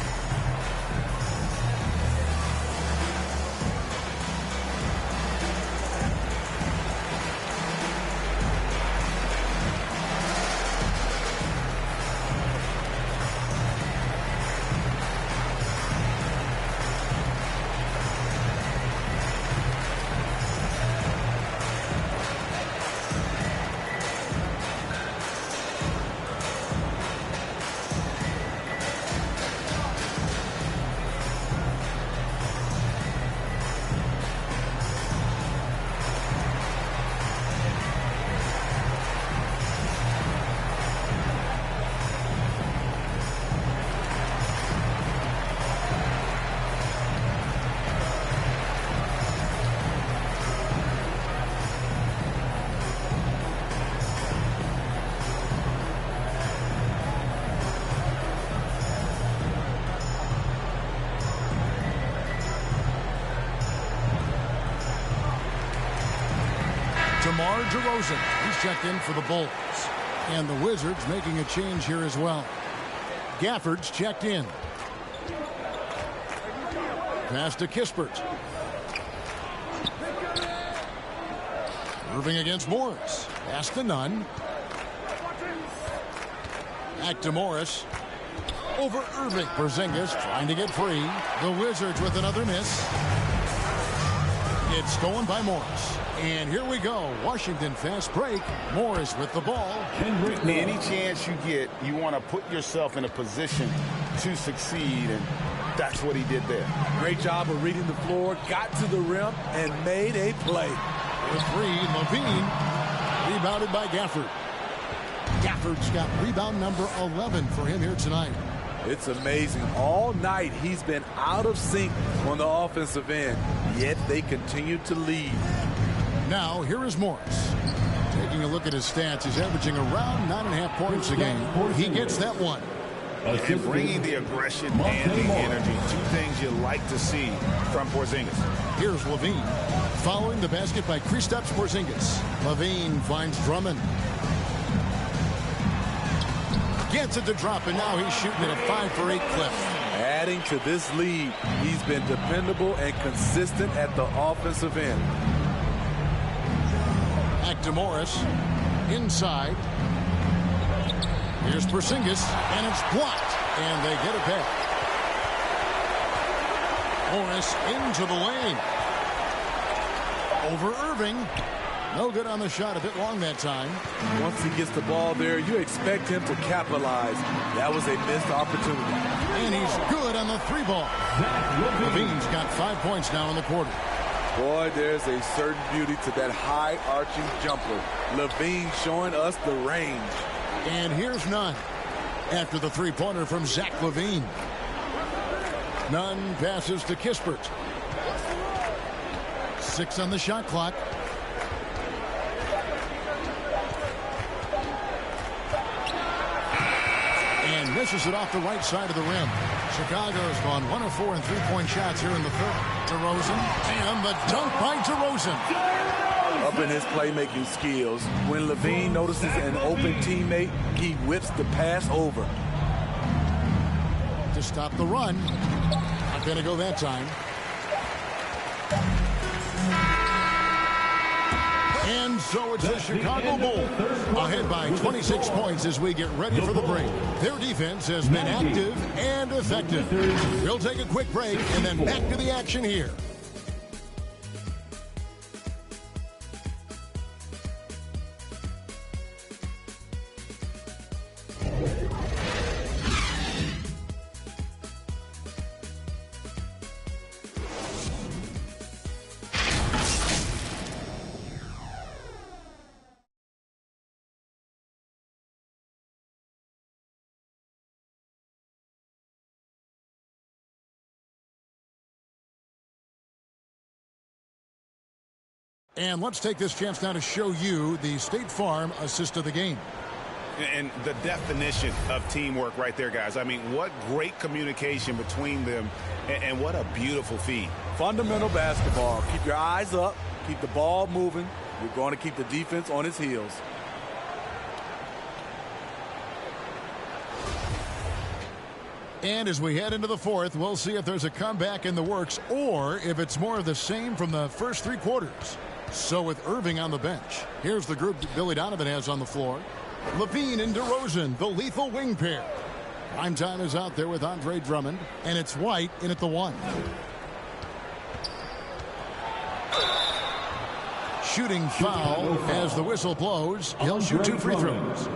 DeMar DeRozan, he's checked in for the Bulls. And the Wizards making a change here as well. Gafford's checked in. Pass to Kispert. Irving against Morris. Pass to Nunn. Back to Morris. Over Irving. Porzingis trying to get free. The Wizards with another miss. It's stolen by Morris. And here we go. Washington fast break. Morris with the ball. Any chance you get, you want to put yourself in a position to succeed, and that's what he did there. Great job of reading the floor, got to the rim, and made a play. The three, Levine, rebounded by Gafford. Gafford's got rebound number 11 for him here tonight. It's amazing. All night he's been out of sync on the offensive end, yet they continue to lead. Now, here is Morris. Taking a look at his stats, he's averaging around 9.5 points a game. He gets that one. And bringing the aggression and the energy, two things you like to see from Porzingis. Here's Levine. Following the basket by Kristaps Porzingis. Levine finds Drummond. Gets it to drop, and now he's shooting at a 5-for-8 clip. Adding to this lead, he's been dependable and consistent at the offensive end. Back to Morris. Inside. Here's Porzingis, and it's blocked, and they get it back. Morris into the lane. Over Irving. No good on the shot, a bit long that time. Once he gets the ball there, you expect him to capitalize. That was a missed opportunity. And he's good on the 3-ball. Levine's got 5 points now in the quarter. Boy, there's a certain beauty to that high-arching jumper. Levine showing us the range. And here's Nunn after the 3-pointer from Zach Levine. Nunn passes to Kispert. 6 on the shot clock. And misses it off the right side of the rim. Chicago has gone 1 of 4 in 3-point shots here in the third. DeRozan, and the dunk by DeRozan. Up in his playmaking skills, when Levine notices an open teammate, he whips the pass over. To stop the run. Not going to go that time. And so it's the Chicago Bulls ahead by 26 points as we get ready for the break. Their defense has been active and effective. We'll take a quick break and then back to the action here. And let's take this chance now to show you the State Farm assist of the game. And the definition of teamwork right there, guys. I mean, what great communication between them, and what a beautiful feed. Fundamental basketball. Keep your eyes up. Keep the ball moving. You're going to keep the defense on its heels. And as we head into the fourth, we'll see if there's a comeback in the works or if it's more of the same from the first 3 quarters. So with Irving on the bench, here's the group that Billy Donovan has on the floor. Levine and DeRozan, the lethal wing pair. Primetime is out there with Andre Drummond, and it's White in at the 1. Shooting foul as the whistle blows. He'll shoot 2 free throws.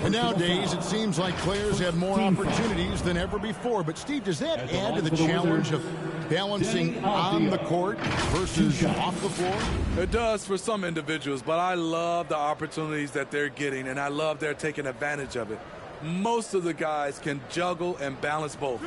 And nowadays, it seems like players have more opportunities than ever before. But, Steve, does that add to the challenge of balancing on the court versus off the floor? It does for some individuals, but I love the opportunities that they're getting, and I love they're taking advantage of it. Most of the guys can juggle and balance both.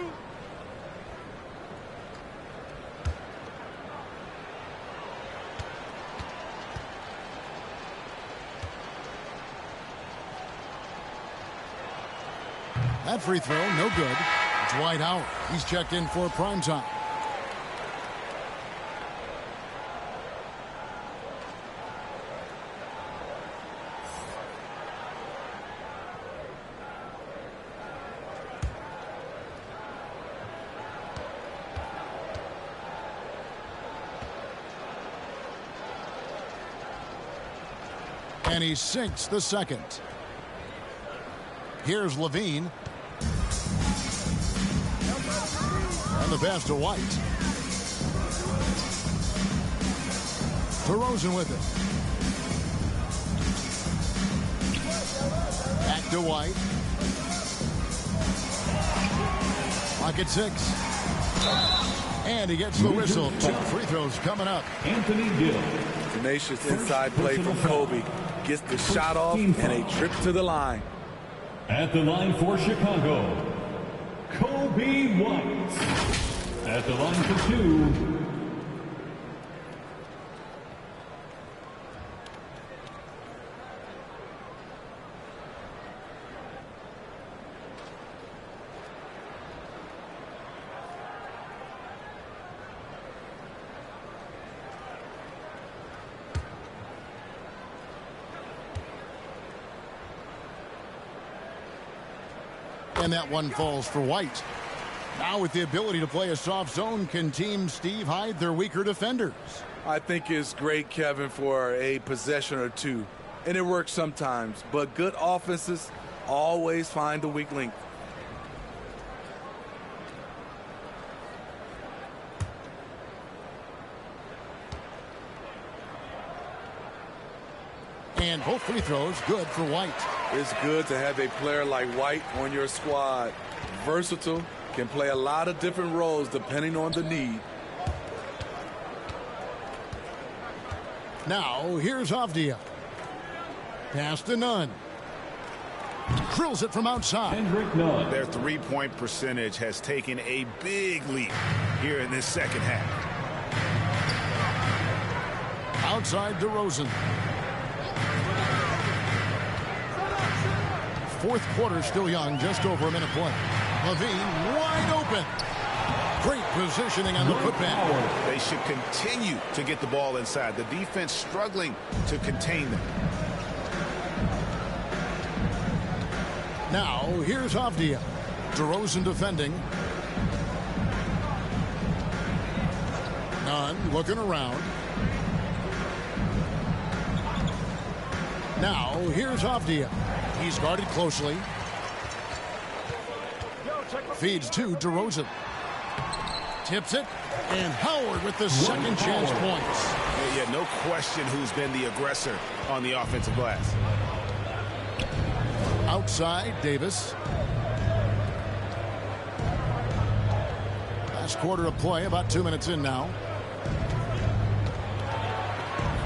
That free throw, no good. It's Dwight Howard. He's checked in for prime time. And he sinks the second. Here's Levine. And the pass to White. DeRozan with it. Back to White. Clock at 6. And he gets the whistle. 2 free throws coming up. Anthony Gill. Tenacious inside play from Kobe. Gets the shot off and a trip to the line. At the line for Chicago, Kobe White. At the line for 2. And that one falls for White. Now with the ability to play a soft zone, can Team Steve hide their weaker defenders? I think it's great, Kevin, for a possession or two. And it works sometimes, but good offenses always find the weak link. And both free throws good for White. It's good to have a player like White on your squad. Versatile, can play a lot of different roles depending on the need. Now, here's Avdia. Pass to Nunn. Drills it from outside. Their three-point percentage has taken a big leap here in this second half. Outside DeRozan. Fourth quarter still young, just over a minute play. Levine wide open. Great positioning on the putback. They should continue to get the ball inside. The defense struggling to contain them. Now, here's Avdia. DeRozan defending. Nunn looking around. Now, here's Avdia. He's guarded closely. Feeds to DeRozan. Tips it. And Howard with the second chance points. Yeah, no question who's been the aggressor on the offensive glass. Outside, Davis. Last quarter of play, about 2 minutes in now.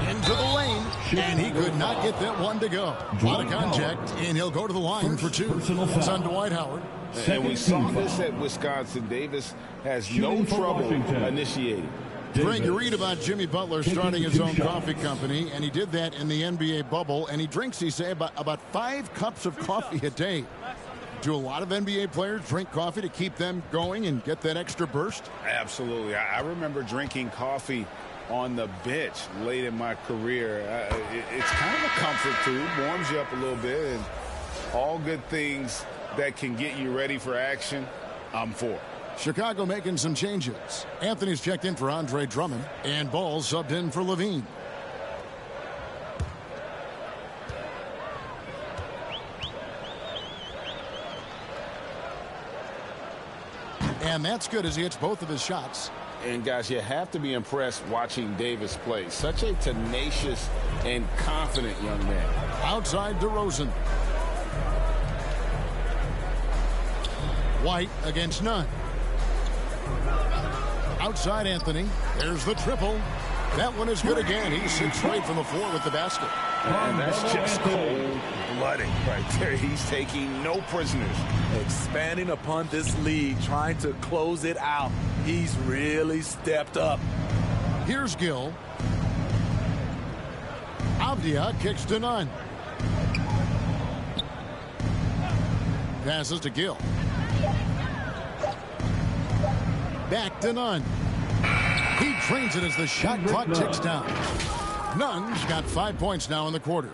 Into the lane, and he could not get that one to go. A lot of contact, and he'll go to the line for two. It's on Dwight Howard. And we saw this at Wisconsin. Davis has no trouble initiating. Greg, you read about Jimmy Butler starting his own coffee company, and he did that in the NBA bubble, and he drinks, he say, about 5 cups of coffee a day. Do a lot of NBA players drink coffee to keep them going and get that extra burst? Absolutely. I remember drinking coffee on the bench late in my career. It's kind of a comfort food, warms you up a little bit, and all good things that can get you ready for action, I'm for. Chicago making some changes. Anthony's checked in for Andre Drummond, and Ball subbed in for Levine. And that's good as he hits both of his shots. And guys, you have to be impressed watching Davis play. Such a tenacious and confident young man. Outside DeRozan. White against Nunn. Outside Anthony. There's the triple. That one is good again. He's 6 straight from the floor with the basket. And that's just cold-blooded right there. He's taking no prisoners. Expanding upon this lead, trying to close it out. He's really stepped up. Here's Gill. Avdia kicks to Nunn. Passes to Gill. Back to Nunn. He trains it as the shot clock ticks down. Nunn's got 5 points now in the quarter.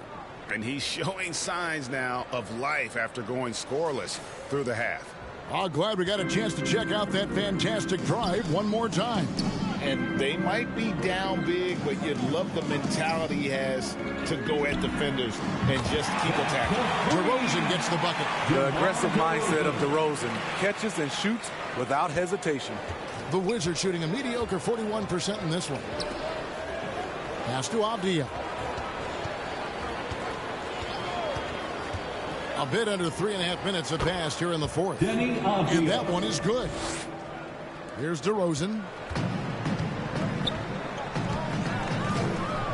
And he's showing signs now of life after going scoreless through the half. Oh, glad we got a chance to check out that fantastic drive one more time. And they might be down big, but you'd love the mentality he has to go at defenders and just keep attacking. DeRozan gets the bucket. The aggressive mindset of DeRozan catches and shoots without hesitation. The Wizards shooting a mediocre 41% in this one. Pass to Avdia. A bit under 3.5 minutes have passed here in the fourth. And that one is good. Here's DeRozan.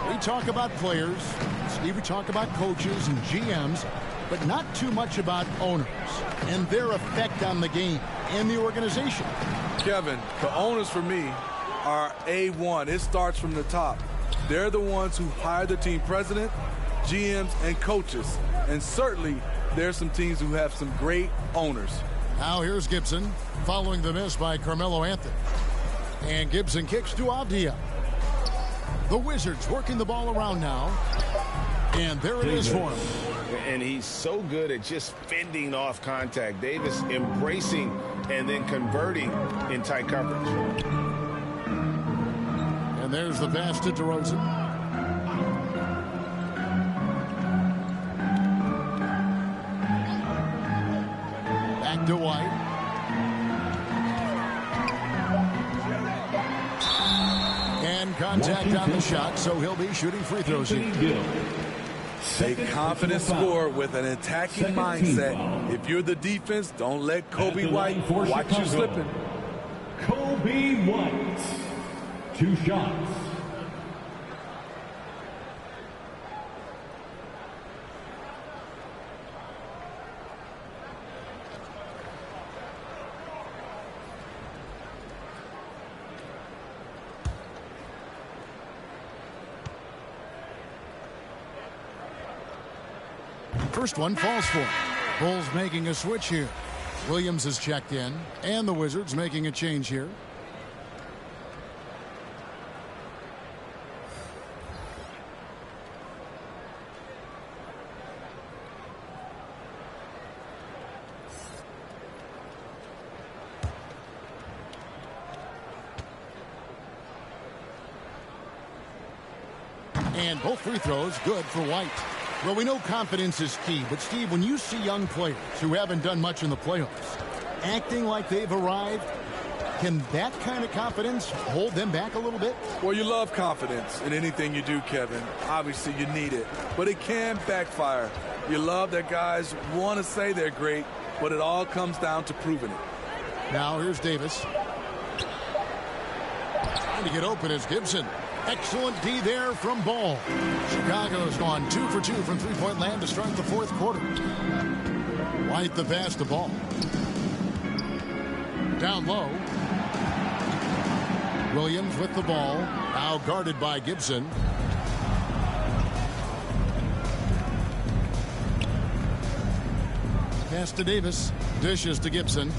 We talk about players. Steve, we talk about coaches and GMs, but not too much about owners and their effect on the game and the organization. Kevin, the owners for me are A1. It starts from the top. They're the ones who hire the team president, GMs, and coaches. And certainly, there's some teams who have some great owners. Now here's Gibson, following the miss by Carmelo Anthony. And Gibson kicks to Avdia. The Wizards working the ball around now. And there it is for him. And he's so good at just fending off contact. Davis embracing and then converting in tight coverage. And there's the pass to DeRozan. Back to White. And contact on the shot, so he'll be shooting free throws here. A confident scorer with an attacking mindset. If you're the defense, don't let Kobe White watch you slipping. Kobe White, 2 shots. First one falls for him. Bulls making a switch here. Williams is checked in, and the Wizards making a change here. And both free throws good for White. Well, we know confidence is key, but Steve, when you see young players who haven't done much in the playoffs acting like they've arrived, can that kind of confidence hold them back a little bit? Well, you love confidence in anything you do, Kevin. Obviously, you need it, but it can backfire. You love that guys want to say they're great, but it all comes down to proving it. Now here's Davis. Trying to get open is Gibson. Excellent D there from Ball. Chicago's gone 2 for 2 from three-point land to start the fourth quarter. White the pass to Ball. Down low. Williams with the ball. Now guarded by Gibson. Pass to Davis. Dishes to Gibson.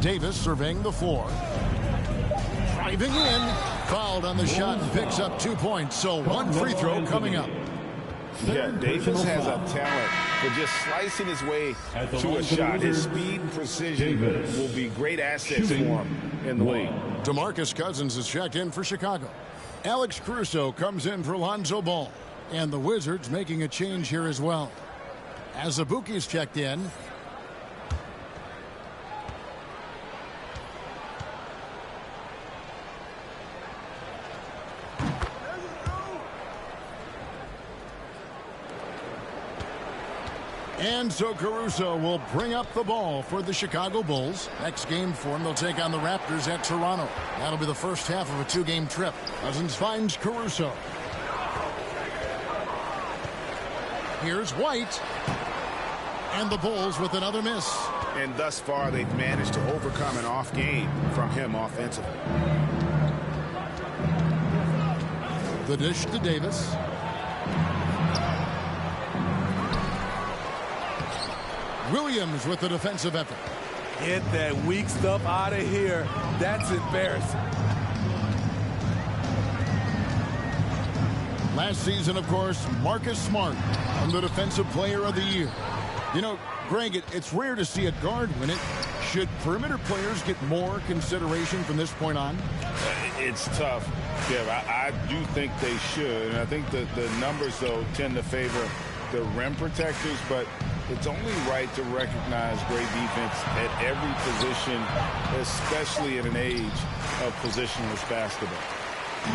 Davis surveying the floor. Driving in. Fouled on the shot and picks up 2 points. So one free throw coming up. Yeah, Davis has a talent for just slicing his way to a shot. His speed and precision will be great assets for him in the lane. DeMarcus Cousins is checked in for Chicago. Alex Caruso comes in for Lonzo Ball. And the Wizards making a change here as well. Azubuike's checked in. And so Caruso will bring up the ball for the Chicago Bulls. Next game for them, they'll take on the Raptors at Toronto. That'll be the first half of a 2-game trip. Cousins finds Caruso. Here's White. And the Bulls with another miss. And thus far, they've managed to overcome an off game from him offensively. The dish to Davis. Williams with the defensive effort. Get that weak stuff out of here. That's embarrassing. Last season, of course, Marcus Smart won the Defensive Player of the Year. You know, Greg, it's rare to see a guard win it. Should perimeter players get more consideration from this point on? It's tough, Kev. I do think they should. And I think that the numbers, though, tend to favor the rim protectors, but it's only right to recognize great defense at every position, especially at an age of positionless basketball.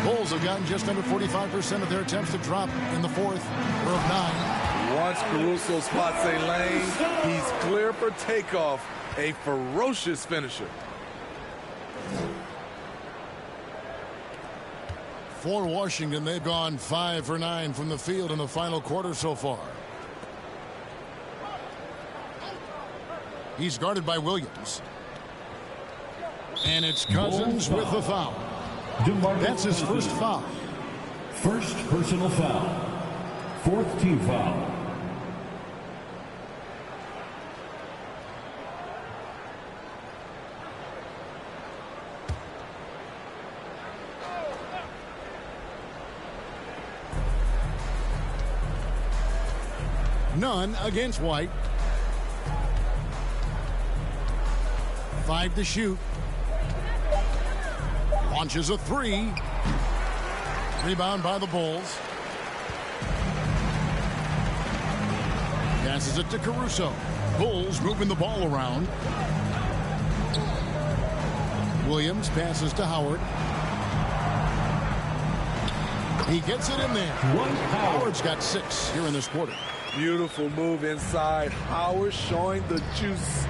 Bulls have gotten just under 45% of their attempts to drop in the fourth. We're of 9. Once Caruso spots a lane, he's clear for takeoff. A ferocious finisher. For Washington, they've gone 5 for 9 from the field in the final quarter so far. He's guarded by Williams. And it's Cousins with the foul. That's his first foul. First personal foul. Fourth team foul. None against White. 5 to shoot. Launches a 3. Rebound by the Bulls. Passes it to Caruso. Bulls moving the ball around. Williams passes to Howard. He gets it in there. Howard's got 6 here in this quarter. Beautiful move inside. Howard showing the juice.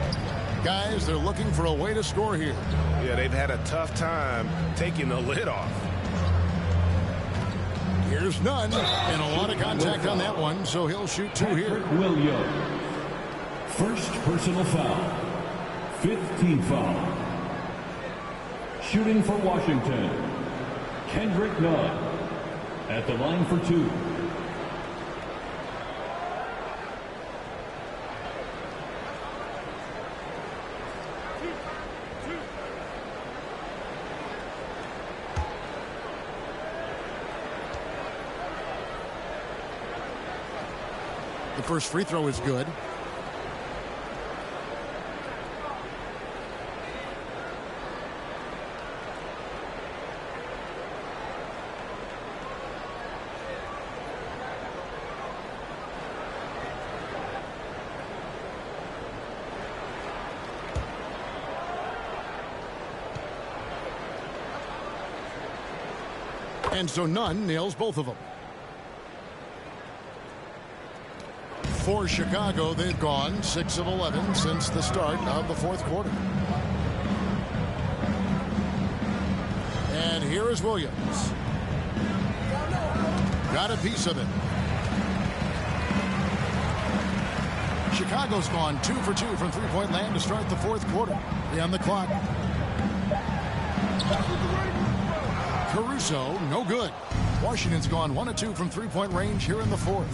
Guys, they're looking for a way to score here. Yeah, they've had a tough time taking the lid off. Here's Nunn, and a lot of contact on that one, so he'll shoot 2 here. Williams. First personal foul. 5th team foul. Shooting for Washington, Kendrick Nunn at the line for 2. The first free throw is good. And so Nunn nails both of them. For Chicago, they've gone 6 of 11 since the start of the 4th quarter. And here is Williams. Got a piece of it. Chicago's gone 2 for 2 from three-point land to start the 4th quarter. On the clock. Caruso, no good. Washington's gone 1 of 2 from three-point range here in the 4th.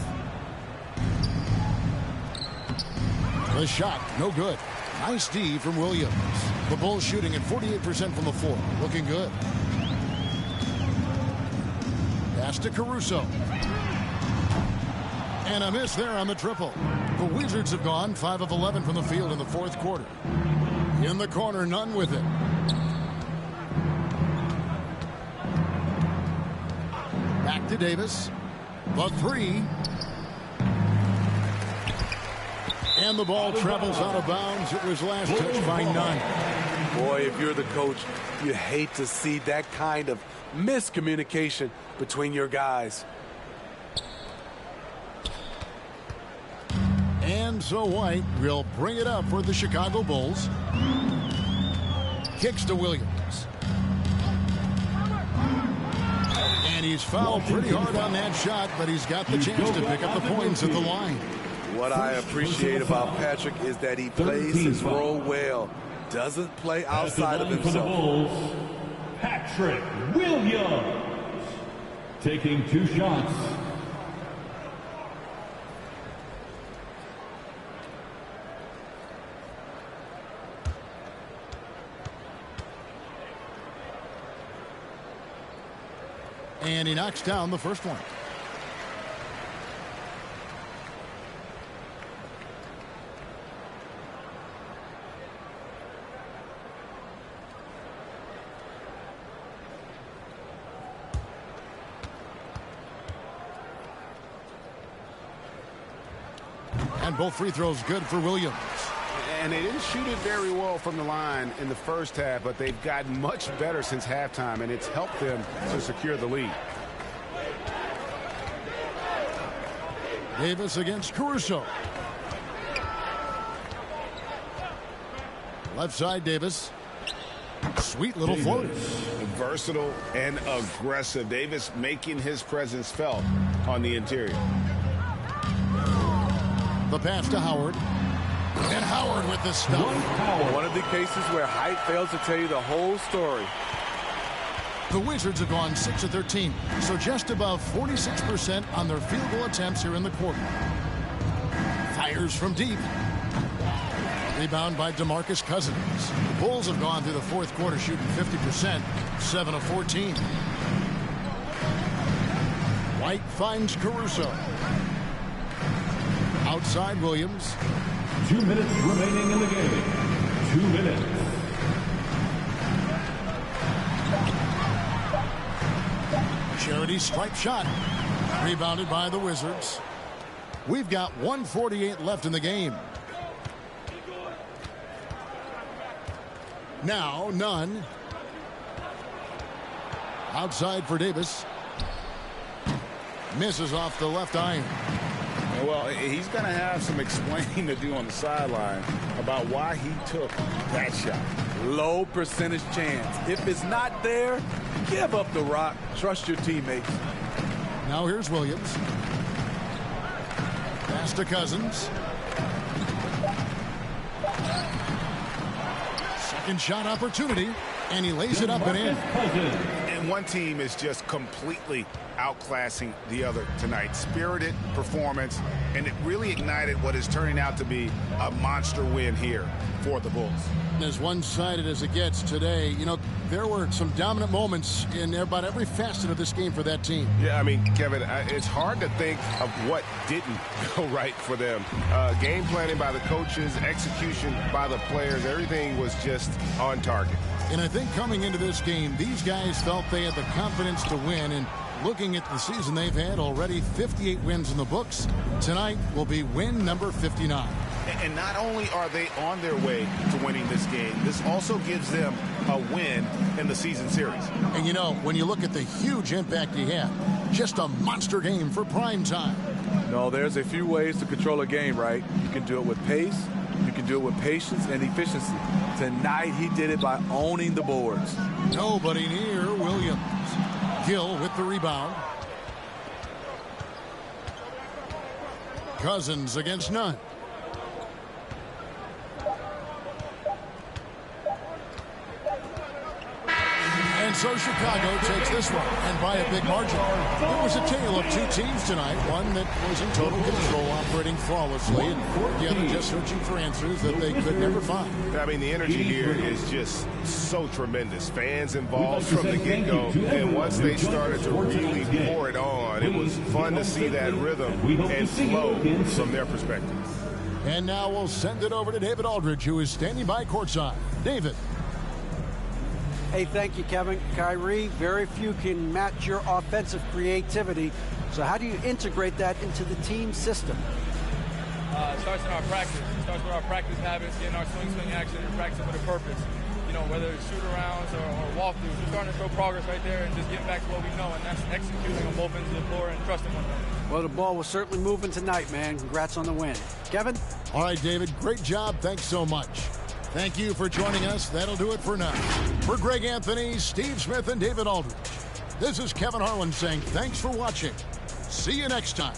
The shot, no good. Nice D from Williams. The Bulls shooting at 48% from the floor. Looking good. Pass to Caruso. And a miss there on the triple. The Wizards have gone 5 of 11 from the field in the 4th quarter. In the corner, Nunn with it. Back to Davis. The 3. And the ball travels out of bounds. It was last touched by Nunn. Boy, if you're the coach, you hate to see that kind of miscommunication between your guys. And so White will bring it up for the Chicago Bulls. Kicks to Williams. And he's fouled pretty hard on that shot, but he's got the chance to pick up the points at the line. What I appreciate about Patrick is that he plays his role well. Doesn't play outside of himself. Bulls, Patrick Williams taking 2 shots. And he knocks down the first one. And both free throws good for Williams. And they didn't shoot it very well from the line in the first half, but they've gotten much better since halftime, and it's helped them to secure the lead. Davis against Caruso. Left side, Davis. Sweet little floater. Versatile and aggressive. Davis making his presence felt on the interior. The pass to Howard. And Howard with the stuff. One of the cases where height fails to tell you the whole story. The Wizards have gone 6 of 13, so just above 46% on their field goal attempts here in the quarter. Fires from deep. Rebound by DeMarcus Cousins. The Bulls have gone through the 4th quarter shooting 50%, 7 of 14. White finds Caruso. Outside Williams. 2 minutes remaining in the game. 2 minutes. Charity stripe shot. Rebounded by the Wizards. We've got 1:48 left in the game. Now, Nunn. Outside for Davis. Misses off the left iron. Well, he's going to have some explaining to do on the sideline about why he took that shot. Low percentage chance. If it's not there, give up the rock. Trust your teammates. Now here's Williams. Pass to Cousins. Second shot opportunity, and he lays it up and in. And one team is just completely outclassing the other tonight. Spirited performance, and it really ignited what is turning out to be a monster win here for the Bulls. As one-sided as it gets today, you know, there were some dominant moments in about every facet of this game for that team. Yeah, I mean, Kevin, it's hard to think of what didn't go right for them. Game planning by the coaches, execution by the players, everything was just on target. And I think coming into this game, these guys felt they had the confidence to win. And looking at the season they've had, already 58 wins in the books. Tonight will be win number 59. And not only are they on their way to winning this game, this also gives them a win in the season series. And, you know, when you look at the huge impact he had, just a monster game for prime time. No, there's a few ways to control a game, right? You can do it with pace. You can do it with patience and efficiency. Tonight, he did it by owning the boards. Nobody near Williams. Gill with the rebound. Cousins against Nunn. And so Chicago takes this one, and by a big margin. It was a tale of two teams tonight, one that was in total control, operating flawlessly, and the other just searching for answers that they could never find. I mean, the energy here is just so tremendous. Fans involved from the get-go, and once they started to really pour it on, it was fun to see that rhythm and flow from their perspective. And now we'll send it over to David Aldridge, who is standing by courtside. David. Hey, thank you, Kevin. Kyrie, very few can match your offensive creativity. So how do you integrate that into the team system? It starts in our practice. It starts with our practice habits, getting our swing action, and practicing with a purpose. You know, whether it's shoot-arounds or walkthroughs, we're starting to show progress right there and just getting back to what we know, and that's executing on both ends of the floor and trusting one another. Well, the ball was certainly moving tonight, man. Congrats on the win. Kevin? All right, David, great job. Thanks so much. Thank you for joining us. That'll do it for now. For Greg Anthony, Steve Smith, and David Aldridge, this is Kevin Harlan saying thanks for watching. See you next time.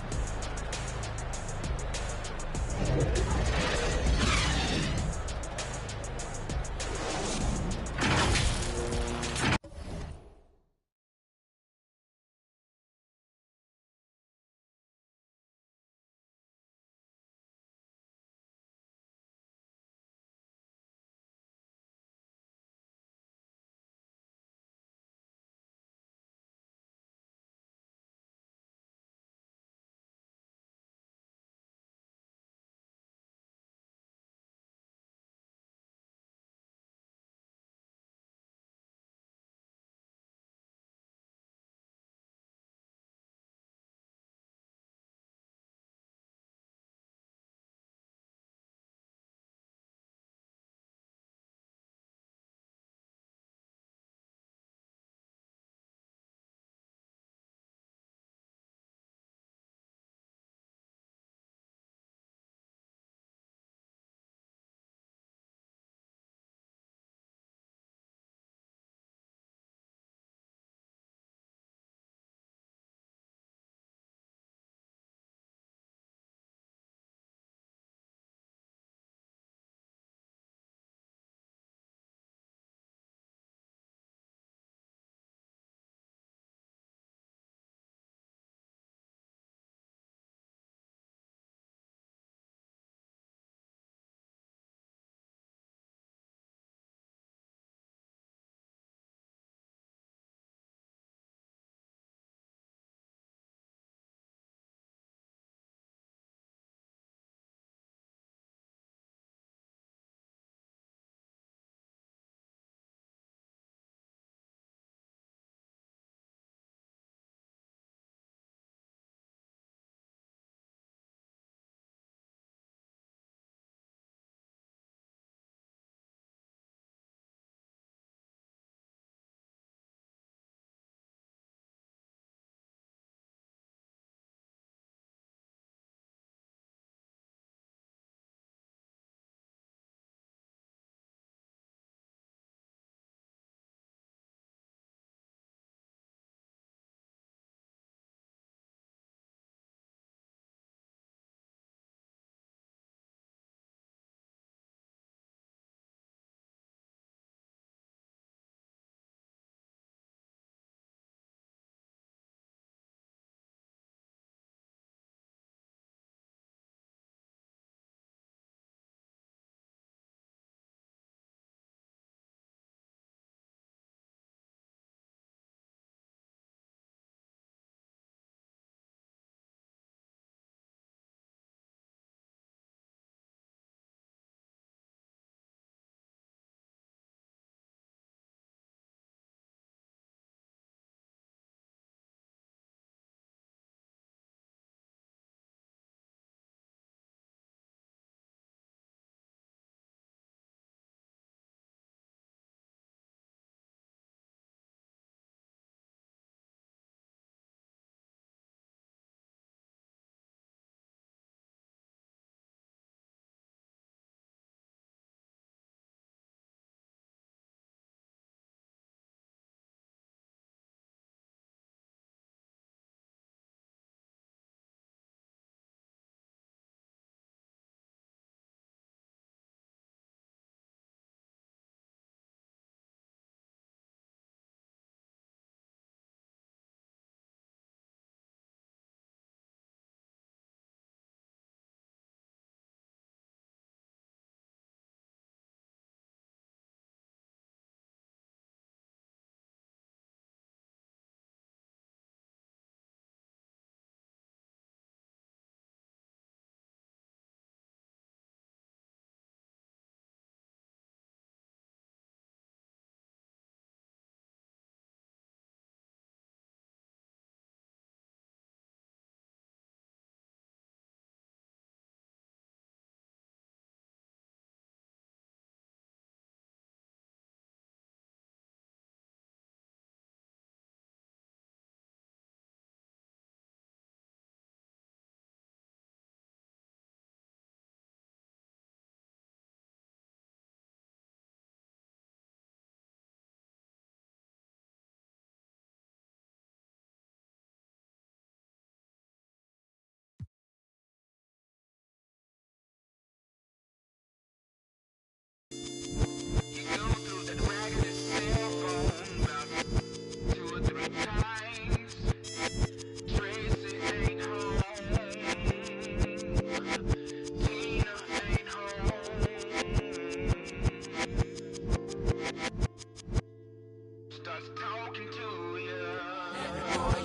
Primo.